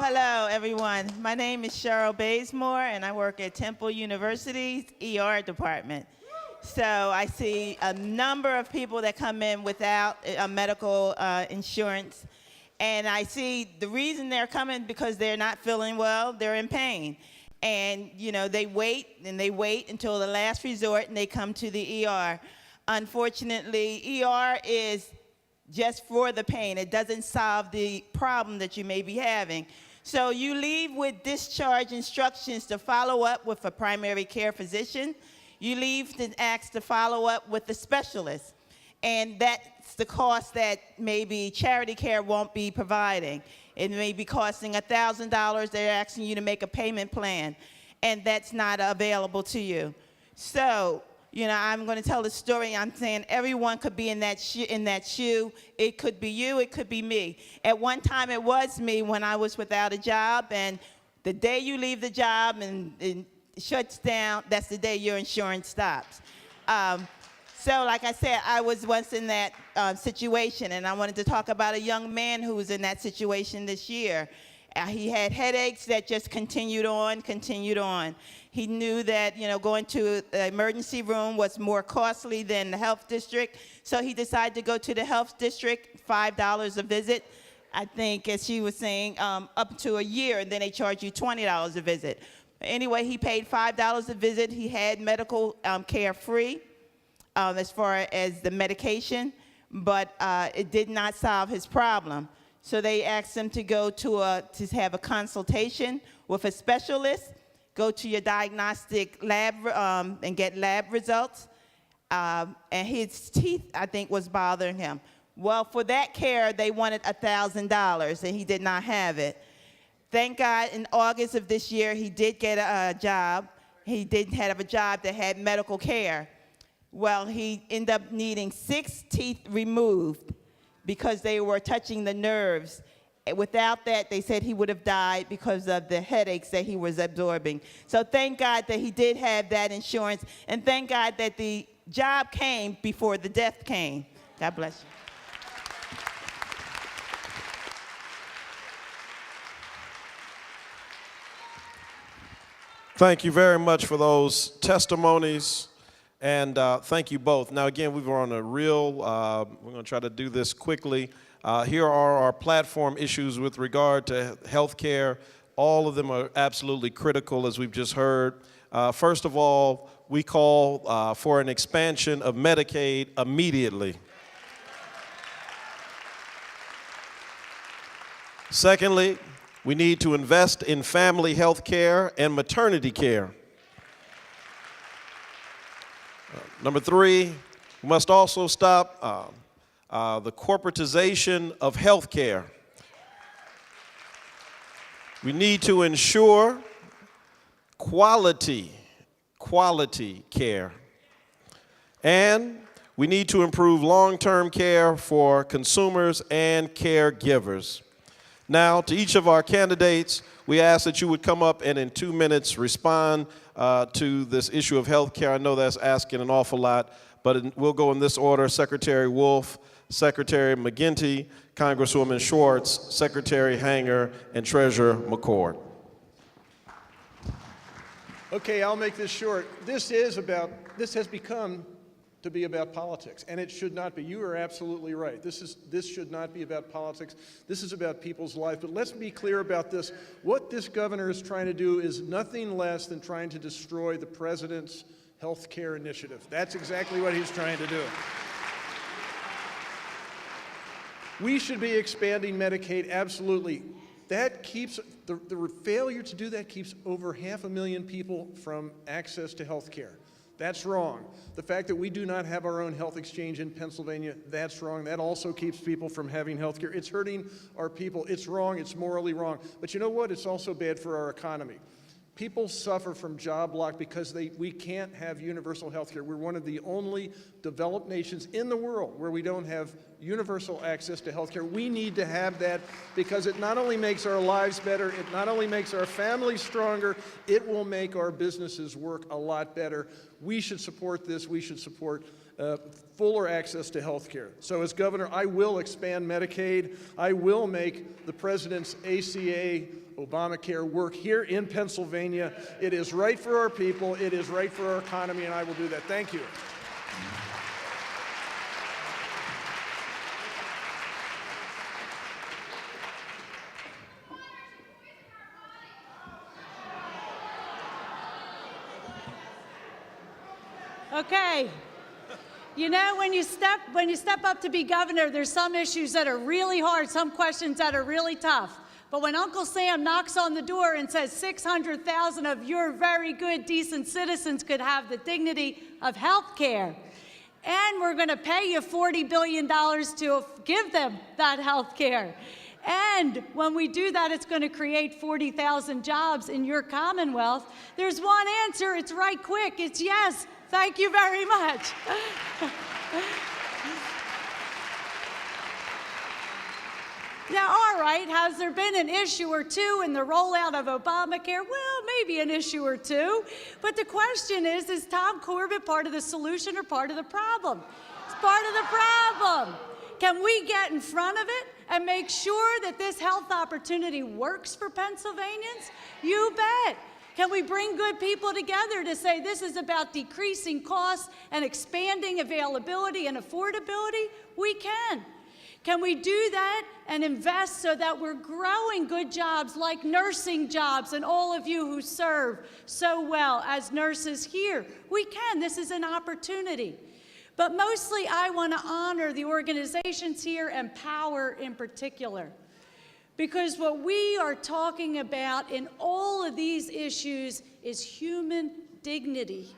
Hello, everyone. My name is Cheryl Bazemore, and I work at Temple University's ER department. So I see a number of people that come in without medical insurance, and I see the reason they're coming because they're not feeling well, they're in pain. And, you know, they wait until the last resort, and they come to the ER. Unfortunately, ER is just for the pain. It doesn't solve the problem that you may be having. So you leave with discharge instructions to follow up with a primary care physician. You leave to ask to follow up with the specialist. And that's the cost that maybe Charity Care won't be providing. It may be costing $1,000. They're asking you to make a payment plan, and that's not available to you. So, you know, I'm going to tell the story. I'm saying everyone could be in that shoe. It could be you. It could be me. At one time, it was me when I was without a job, and the day you leave the job and it shuts down, that's the day your insurance stops. So like I said, I was once in that situation, and I wanted to talk about a young man who was in that situation this year. He had headaches that just continued on. He knew that, you know, going to the emergency room was more costly than the health district, so he decided to go to the health district, $5 a visit. I think, as she was saying, up to a year, and then they charge you $20 a visit. Anyway, he paid $5 a visit. He had medical care free. As far as the medication, but it did not solve his problem. So they asked him to go to have a consultation with a specialist, go to your diagnostic lab and get lab results. And his teeth, I think, was bothering him. Well, for that care, they wanted $1,000, and he did not have it. Thank God, in August of this year, he did get a job. He did have a job that had medical care. Well, he ended up needing 6 teeth removed because they were touching the nerves. Without that, they said he would have died because of the headaches that he was absorbing. So thank God that he did have that insurance, and thank God that the job came before the death came. God bless you. Thank you very much for those testimonies. And thank you both. Now, again, we were on a real, we're going to try to do this quickly. Here are our platform issues with regard to health care. All of them are absolutely critical, as we've just heard. First of all, we call for an expansion of Medicaid immediately. Secondly, we need to invest in family health care and maternity care. Number 3, we must also stop the corporatization of health care. We need to ensure quality care. And we need to improve long-term care for consumers and caregivers. Now, to each of our candidates, we ask that you would come up and in 2 minutes respond to this issue of health care. I know that's asking an awful lot, but we'll go in this order: Secretary Wolf, Secretary McGinty, Congresswoman Schwartz, Secretary Hanger, and Treasurer McCord. Okay, I'll make this short. This has become to be about politics, and it should not be. You are absolutely right. This should not be about politics. This is about people's lives. But let's be clear about this. What this governor is trying to do is nothing less than trying to destroy the president's health care initiative. That's exactly what he's trying to do. We should be expanding Medicaid, absolutely. That keeps, the failure to do that keeps over 500,000 people from access to health care. That's wrong. The fact that we do not have our own health exchange in Pennsylvania, that's wrong. That also keeps people from having health care. It's hurting our people. It's wrong. It's morally wrong. But you know what? It's also bad for our economy. People suffer from job lock because we can't have universal health care. We're one of the only developed nations in the world where we don't have universal access to health care. We need to have that because it not only makes our lives better, it not only makes our families stronger, it will make our businesses work a lot better. We should support this. We should support fuller access to health care. So as governor, I will expand Medicaid. I will make the president's ACA Obamacare work here in Pennsylvania. It is right for our people. It is right for our economy, and I will do that. Thank you. Okay. You know, when you step up to be governor, there's some issues that are really hard, some questions that are really tough. But when Uncle Sam knocks on the door and says 600,000 of your very good, decent citizens could have the dignity of health care, and we're going to pay you $40 billion to give them that health care. And when we do that, it's going to create 40,000 jobs in your Commonwealth. There's one answer. It's right quick. It's yes. Thank you very much. Now, all right, has there been an issue or two in the rollout of Obamacare? Well, maybe an issue or two. But the question is Tom Corbett part of the solution or part of the problem? It's part of the problem. Can we get in front of it and make sure that this health opportunity works for Pennsylvanians? You bet. Can we bring good people together to say this is about decreasing costs and expanding availability and affordability? We can. Can we do that and invest so that we're growing good jobs like nursing jobs and all of you who serve so well as nurses here? We can. This is an opportunity. But mostly I want to honor the organizations here and Power in particular. Because what we are talking about in all of these issues is human dignity.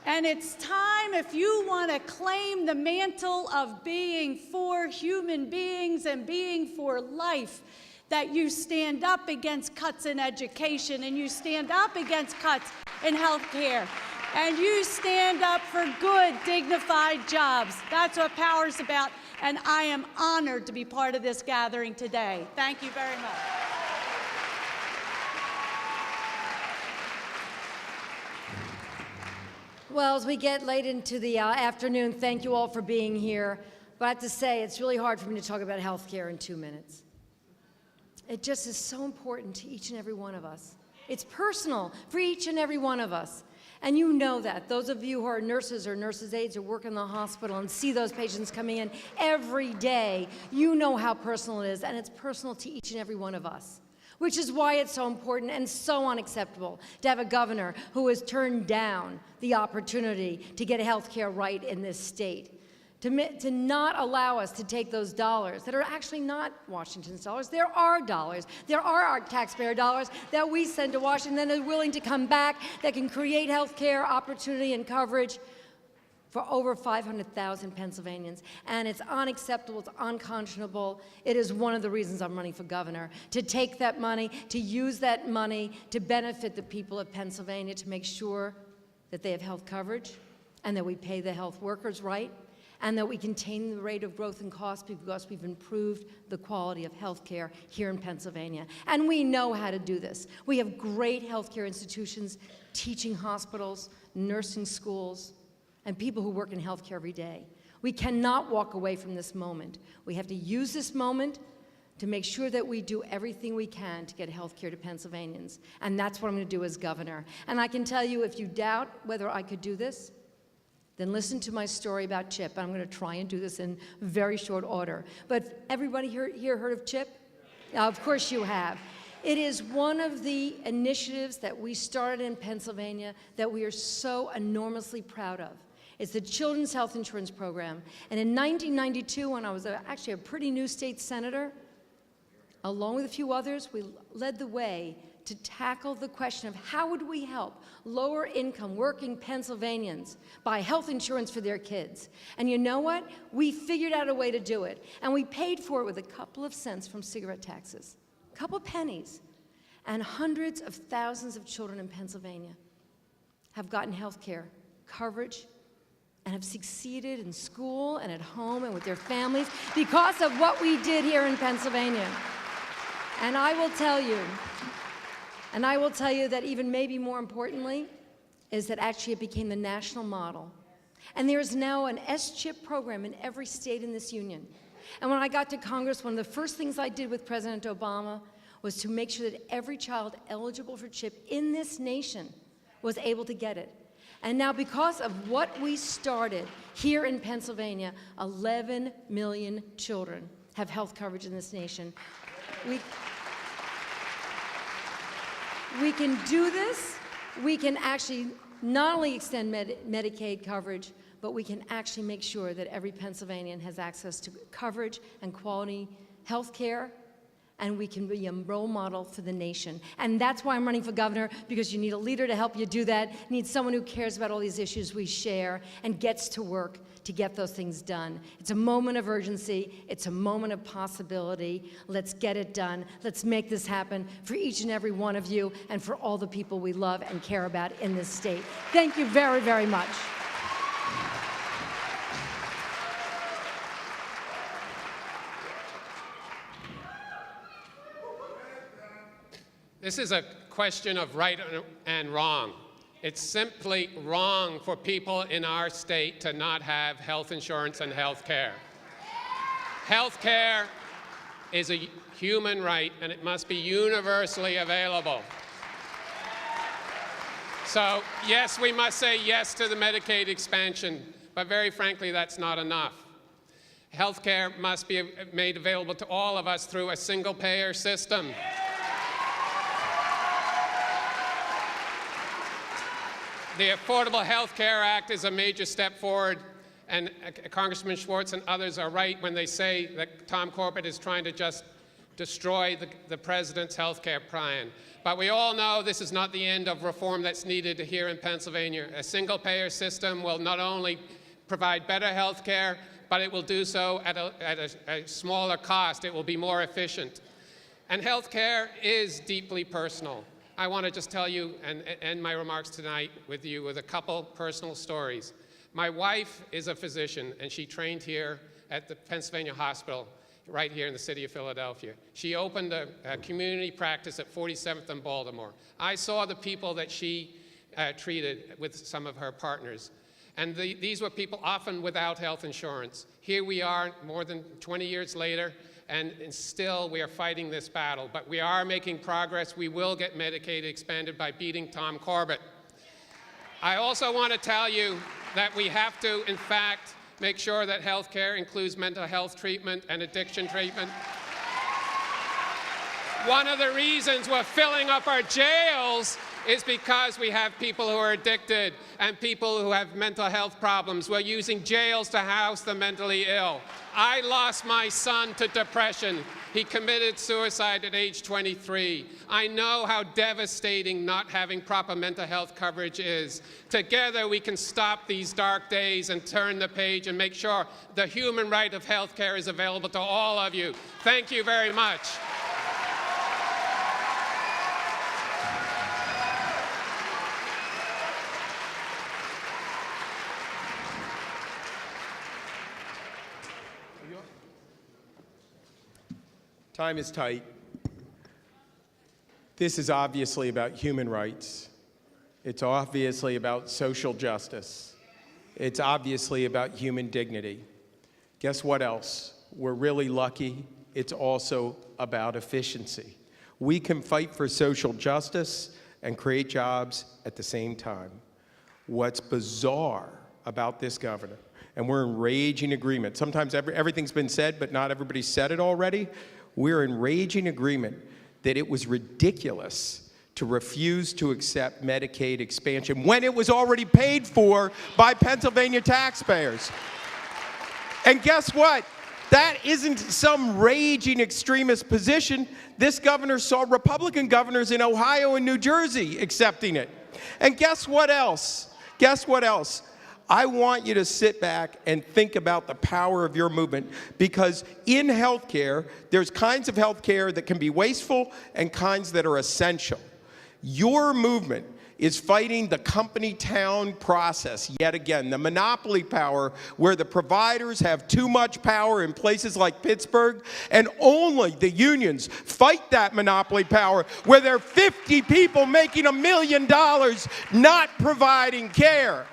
And it's time, if you want to claim the mantle of being for human beings and being for life, that you stand up against cuts in education and you stand up against cuts in health care. And you stand up for good, dignified jobs. That's what Power's about, and I am honored to be part of this gathering today. Thank you very much. Well, as we get late into the afternoon, thank you all for being here. But I have to say, it's really hard for me to talk about health care in 2 minutes. It just is so important to each and every one of us. It's personal for each and every one of us. And you know that. Those of you who are nurses or nurses' aides or work in the hospital and see those patients coming in every day, you know how personal it is, and it's personal to each and every one of us. Which is why it's so important and so unacceptable to have a governor who has turned down the opportunity to get health care right in this state. To not allow us to take those dollars that are actually not Washington's dollars. There are dollars. There are our taxpayer dollars that we send to Washington that are willing to come back, that can create health care opportunity and coverage for over 500,000 Pennsylvanians. And it's unacceptable, it's unconscionable. It is one of the reasons I'm running for governor, to take that money, to use that money to benefit the people of Pennsylvania, to make sure that they have health coverage and that we pay the health workers right, and that we contain the rate of growth and cost because we've improved the quality of health care here in Pennsylvania. And we know how to do this. We have great health care institutions, teaching hospitals, nursing schools, and people who work in health care every day. We cannot walk away from this moment. We have to use this moment to make sure that we do everything we can to get health care to Pennsylvanians. And that's what I'm going to do as governor. And I can tell you, if you doubt whether I could do this, then listen to my story about CHIP. I'm going to try and do this in very short order. But everybody here heard of CHIP? Of course you have. It is one of the initiatives that we started in Pennsylvania that we are so enormously proud of. It's the Children's Health Insurance Program. And in 1992, when I was actually a pretty new state senator, along with a few others, we led the way to tackle the question of how would we help lower-income working Pennsylvanians buy health insurance for their kids. And you know what? We figured out a way to do it. And we paid for it with a couple of cents from cigarette taxes, a couple pennies. And hundreds of thousands of children in Pennsylvania have gotten health care coverage and have succeeded in school and at home and with their families because of what we did here in Pennsylvania. And I will tell you that even maybe more importantly is that actually it became the national model. And there is now an S-CHIP program in every state in this union. And when I got to Congress, one of the first things I did with President Obama was to make sure that every child eligible for CHIP in this nation was able to get it. And now because of what we started here in Pennsylvania, 11 million children have health coverage in this nation. We can do this. We can actually not only extend Medicaid coverage, but we can actually make sure that every Pennsylvanian has access to coverage and quality health care, and we can be a role model for the nation. And that's why I'm running for governor, because you need a leader to help you do that. You need someone who cares about all these issues we share and gets to work to get those things done. It's a moment of urgency. It's a moment of possibility. Let's get it done. Let's make this happen for each and every one of you and for all the people we love and care about in this state. Thank you very, very much. This is a question of right and wrong. It's simply wrong for people in our state to not have health insurance and health care. Health care is a human right, and it must be universally available. So, yes, we must say yes to the Medicaid expansion, but very frankly, that's not enough. Health care must be made available to all of us through a single-payer system. The Affordable Health Care Act is a major step forward, and Congressman Schwartz and others are right when they say that Tom Corbett is trying to just destroy the president's health care plan. But we all know this is not the end of reform that's needed here in Pennsylvania. A single-payer system will not only provide better health care, but it will do so at a smaller cost. It will be more efficient. And health care is deeply personal. I want to just tell you and end my remarks tonight with you with a couple personal stories. My wife is a physician, and she trained here at the Pennsylvania Hospital right here in the city of Philadelphia. She opened a community practice at 47th and Baltimore. I saw the people that she treated with some of her partners. And these were people often without health insurance. Here we are more than 20 years later, and still we are fighting this battle. But we are making progress. We will get Medicaid expanded by beating Tom Corbett. I also want to tell you that we have to, in fact, make sure that health care includes mental health treatment and addiction treatment. One of the reasons we're filling up our jails is because we have people who are addicted and people who have mental health problems. We're using jails to house the mentally ill. I lost my son to depression. He committed suicide at age 23. I know how devastating not having proper mental health coverage is. Together we can stop these dark days and turn the page and make sure the human right of health care is available to all of you. Thank you very much. Time is tight. This is obviously about human rights. It's obviously about social justice. It's obviously about human dignity. Guess what else? We're really lucky. It's also about efficiency. We can fight for social justice and create jobs at the same time. What's bizarre about this governor, and we're in raging agreement. Sometimes everything's been said, but not everybody said it already. We're in raging agreement that it was ridiculous to refuse to accept Medicaid expansion when it was already paid for by Pennsylvania taxpayers. And guess what? That isn't some raging extremist position. This governor saw Republican governors in Ohio and New Jersey accepting it. And guess what else? Guess what else? I want you to sit back and think about the power of your movement, because in healthcare, there's kinds of healthcare that can be wasteful and kinds that are essential. Your movement is fighting the company town process yet again, the monopoly power where the providers have too much power in places like Pittsburgh, and only the unions fight that monopoly power where there are 50 people making $1 million not providing care.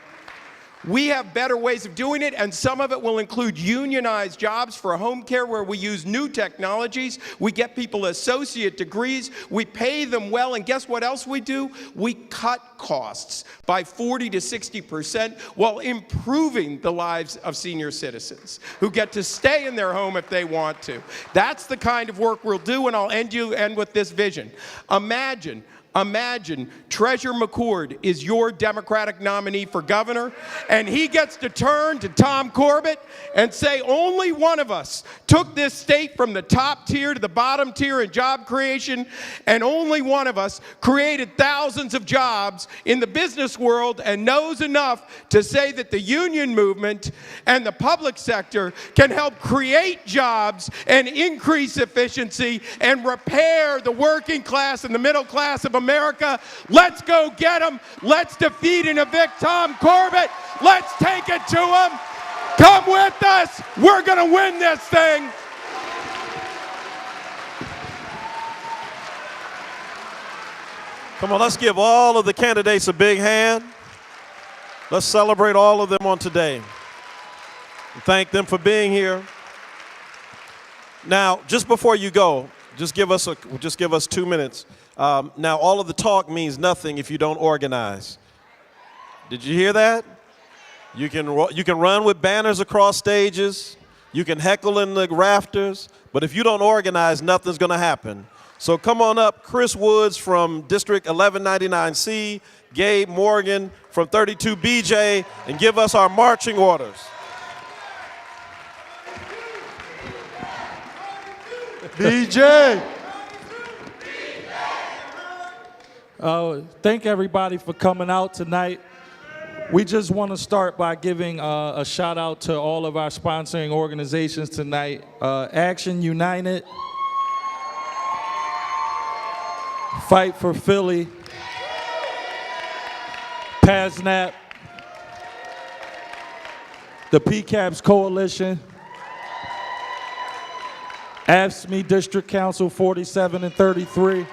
We have better ways of doing it, and some of it will include unionized jobs for home care where we use new technologies. We get people associate degrees. We pay them well, and guess what else we do? We cut costs by 40 to 60% while improving the lives of senior citizens who get to stay in their home if they want to. That's the kind of work we'll do, and I'll end with this vision. Imagine Imagine Treasurer McCord is your Democratic nominee for governor, and he gets to turn to Tom Corbett and say, only one of us took this state from the top tier to the bottom tier in job creation, and only one of us created thousands of jobs in the business world and knows enough to say that the union movement and the public sector can help create jobs and increase efficiency and repair the working class and the middle class of America. Let's go get him. Let's defeat and evict Tom Corbett. Let's take it to him. Come with us. We're going to win this thing. Come on, let's give all of the candidates a big hand. Let's celebrate all of them on today. Thank them for being here. Now, just before you go, just give us 2 minutes. Now, all of the talk means nothing if you don't organize. Did you hear that? You can run with banners across stages. You can heckle in the rafters. But if you don't organize, nothing's going to happen. So come on up, Chris Woods from District 1199C, Gabe Morgan from 32BJ, and give us our marching orders. BJ. Thank everybody for coming out tonight. We just want to start by giving a shout out to all of our sponsoring organizations tonight. Action United, Fight for Philly, PASNAP, the PCAPS Coalition, AFSCME District Council 47 and 33,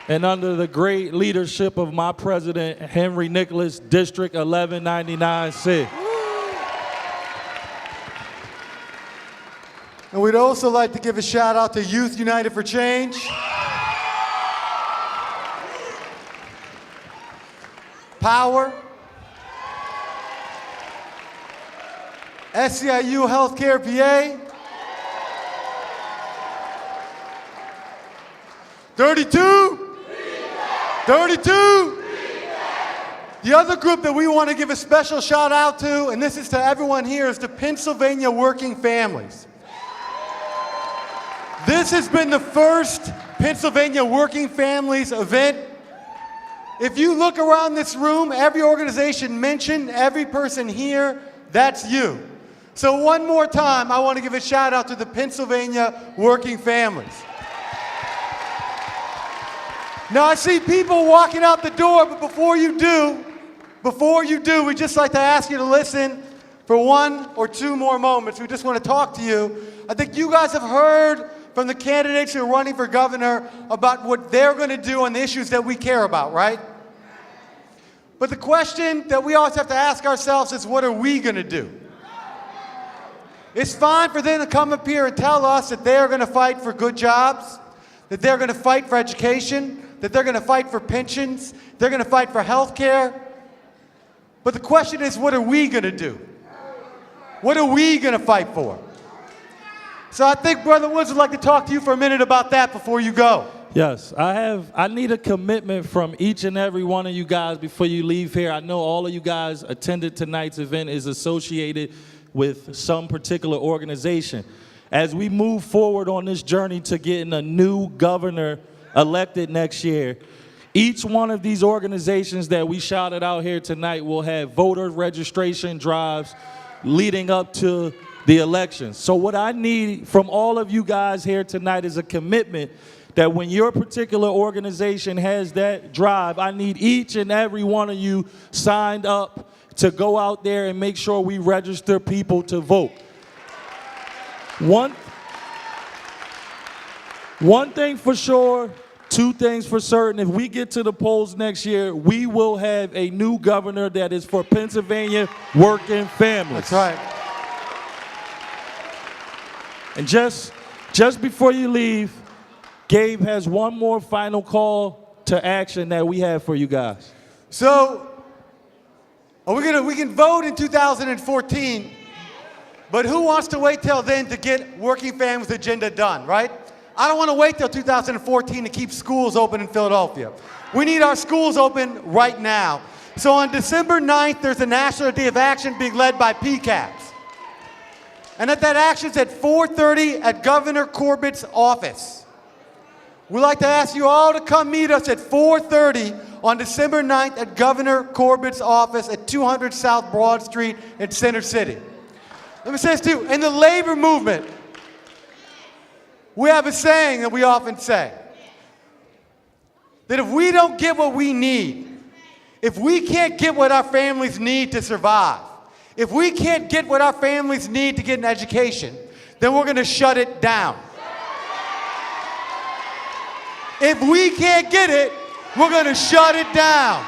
and under the great leadership of my president, Henry Nicholas, District 1199C. And we'd also like to give a shout out to Youth United for Change, Power, SEIU Healthcare PA, 32. The other group that we want to give a special shout out to, and this is to everyone here, is the Pennsylvania Working Families. This has been the first Pennsylvania Working Families event. If you look around this room, every organization mentioned, every person here, that's you. So one more time, I want to give a shout out to the Pennsylvania Working Families. Now I see people walking out the door, but before you do, we'd just like to ask you to listen for 1 or 2 more moments. We just want to talk to you. I think you guys have heard from the candidates who are running for governor about what they're going to do on the issues that we care about, right? But the question that we always have to ask ourselves is, what are we going to do? It's fine for them to come up here and tell us that they're going to fight for good jobs, that they're going to fight for education, that they're going to fight for pensions, they're going to fight for health care. But the question is, what are we going to do? What are we going to fight for? So I think Brother Woods would like to talk to you for a minute about that before you go. Yes, I need a commitment from each and every one of you guys before you leave here. I know all of you guys attended tonight's event is associated with some particular organization. As we move forward on this journey to getting a new governor elected next year, each one of these organizations that we shouted out here tonight will have voter registration drives leading up to the elections. So what I need from all of you guys here tonight is a commitment that when your particular organization has that drive, I need each and every one of you signed up to go out there and make sure we register people to vote. One thing for sure, 2 things for certain, if we get to the polls next year, we will have a new governor that is for Pennsylvania working families. That's right. And just before you leave, Gabe has one more final call to action that we have for you guys. So, we can vote in 2014, but who wants to wait till then to get Working Families agenda done, right? I don't want to wait till 2014 to keep schools open in Philadelphia. We need our schools open right now. So on December 9th, there's a National Day of Action being led by PCAPS. And that action's at 4:30 at Governor Corbett's office. We'd like to ask you all to come meet us at 4:30 on December 9th at Governor Corbett's office at 200 South Broad Street in Center City. Let me say this too, in the labor movement, we have a saying that we often say, that if we don't get what we need, if we can't get what our families need to survive, if we can't get what our families need to get an education, then we're going to shut it down. If we can't get it, we're going to shut it down.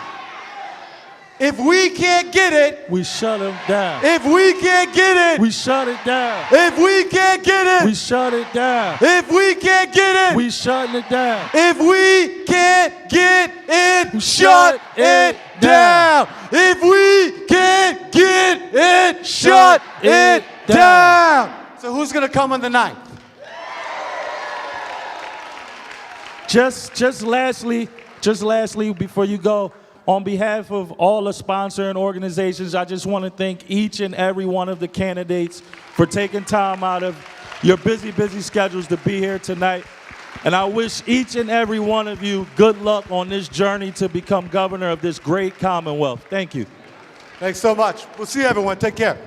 If we can't get it, we shut them down. If we can't get it, we shut it down. If we can't get it, we shut it down. If we can't get it, we shutting it down. If we can't get it, shut it down. If we can't get it, shut it down. So who's going to come on the 9th? Just lastly, before you go, on behalf of all the sponsoring organizations, I just want to thank each and every one of the candidates for taking time out of your busy schedules to be here tonight. And I wish each and every one of you good luck on this journey to become governor of this great Commonwealth. Thank you. Thanks so much. We'll see you, everyone. Take care.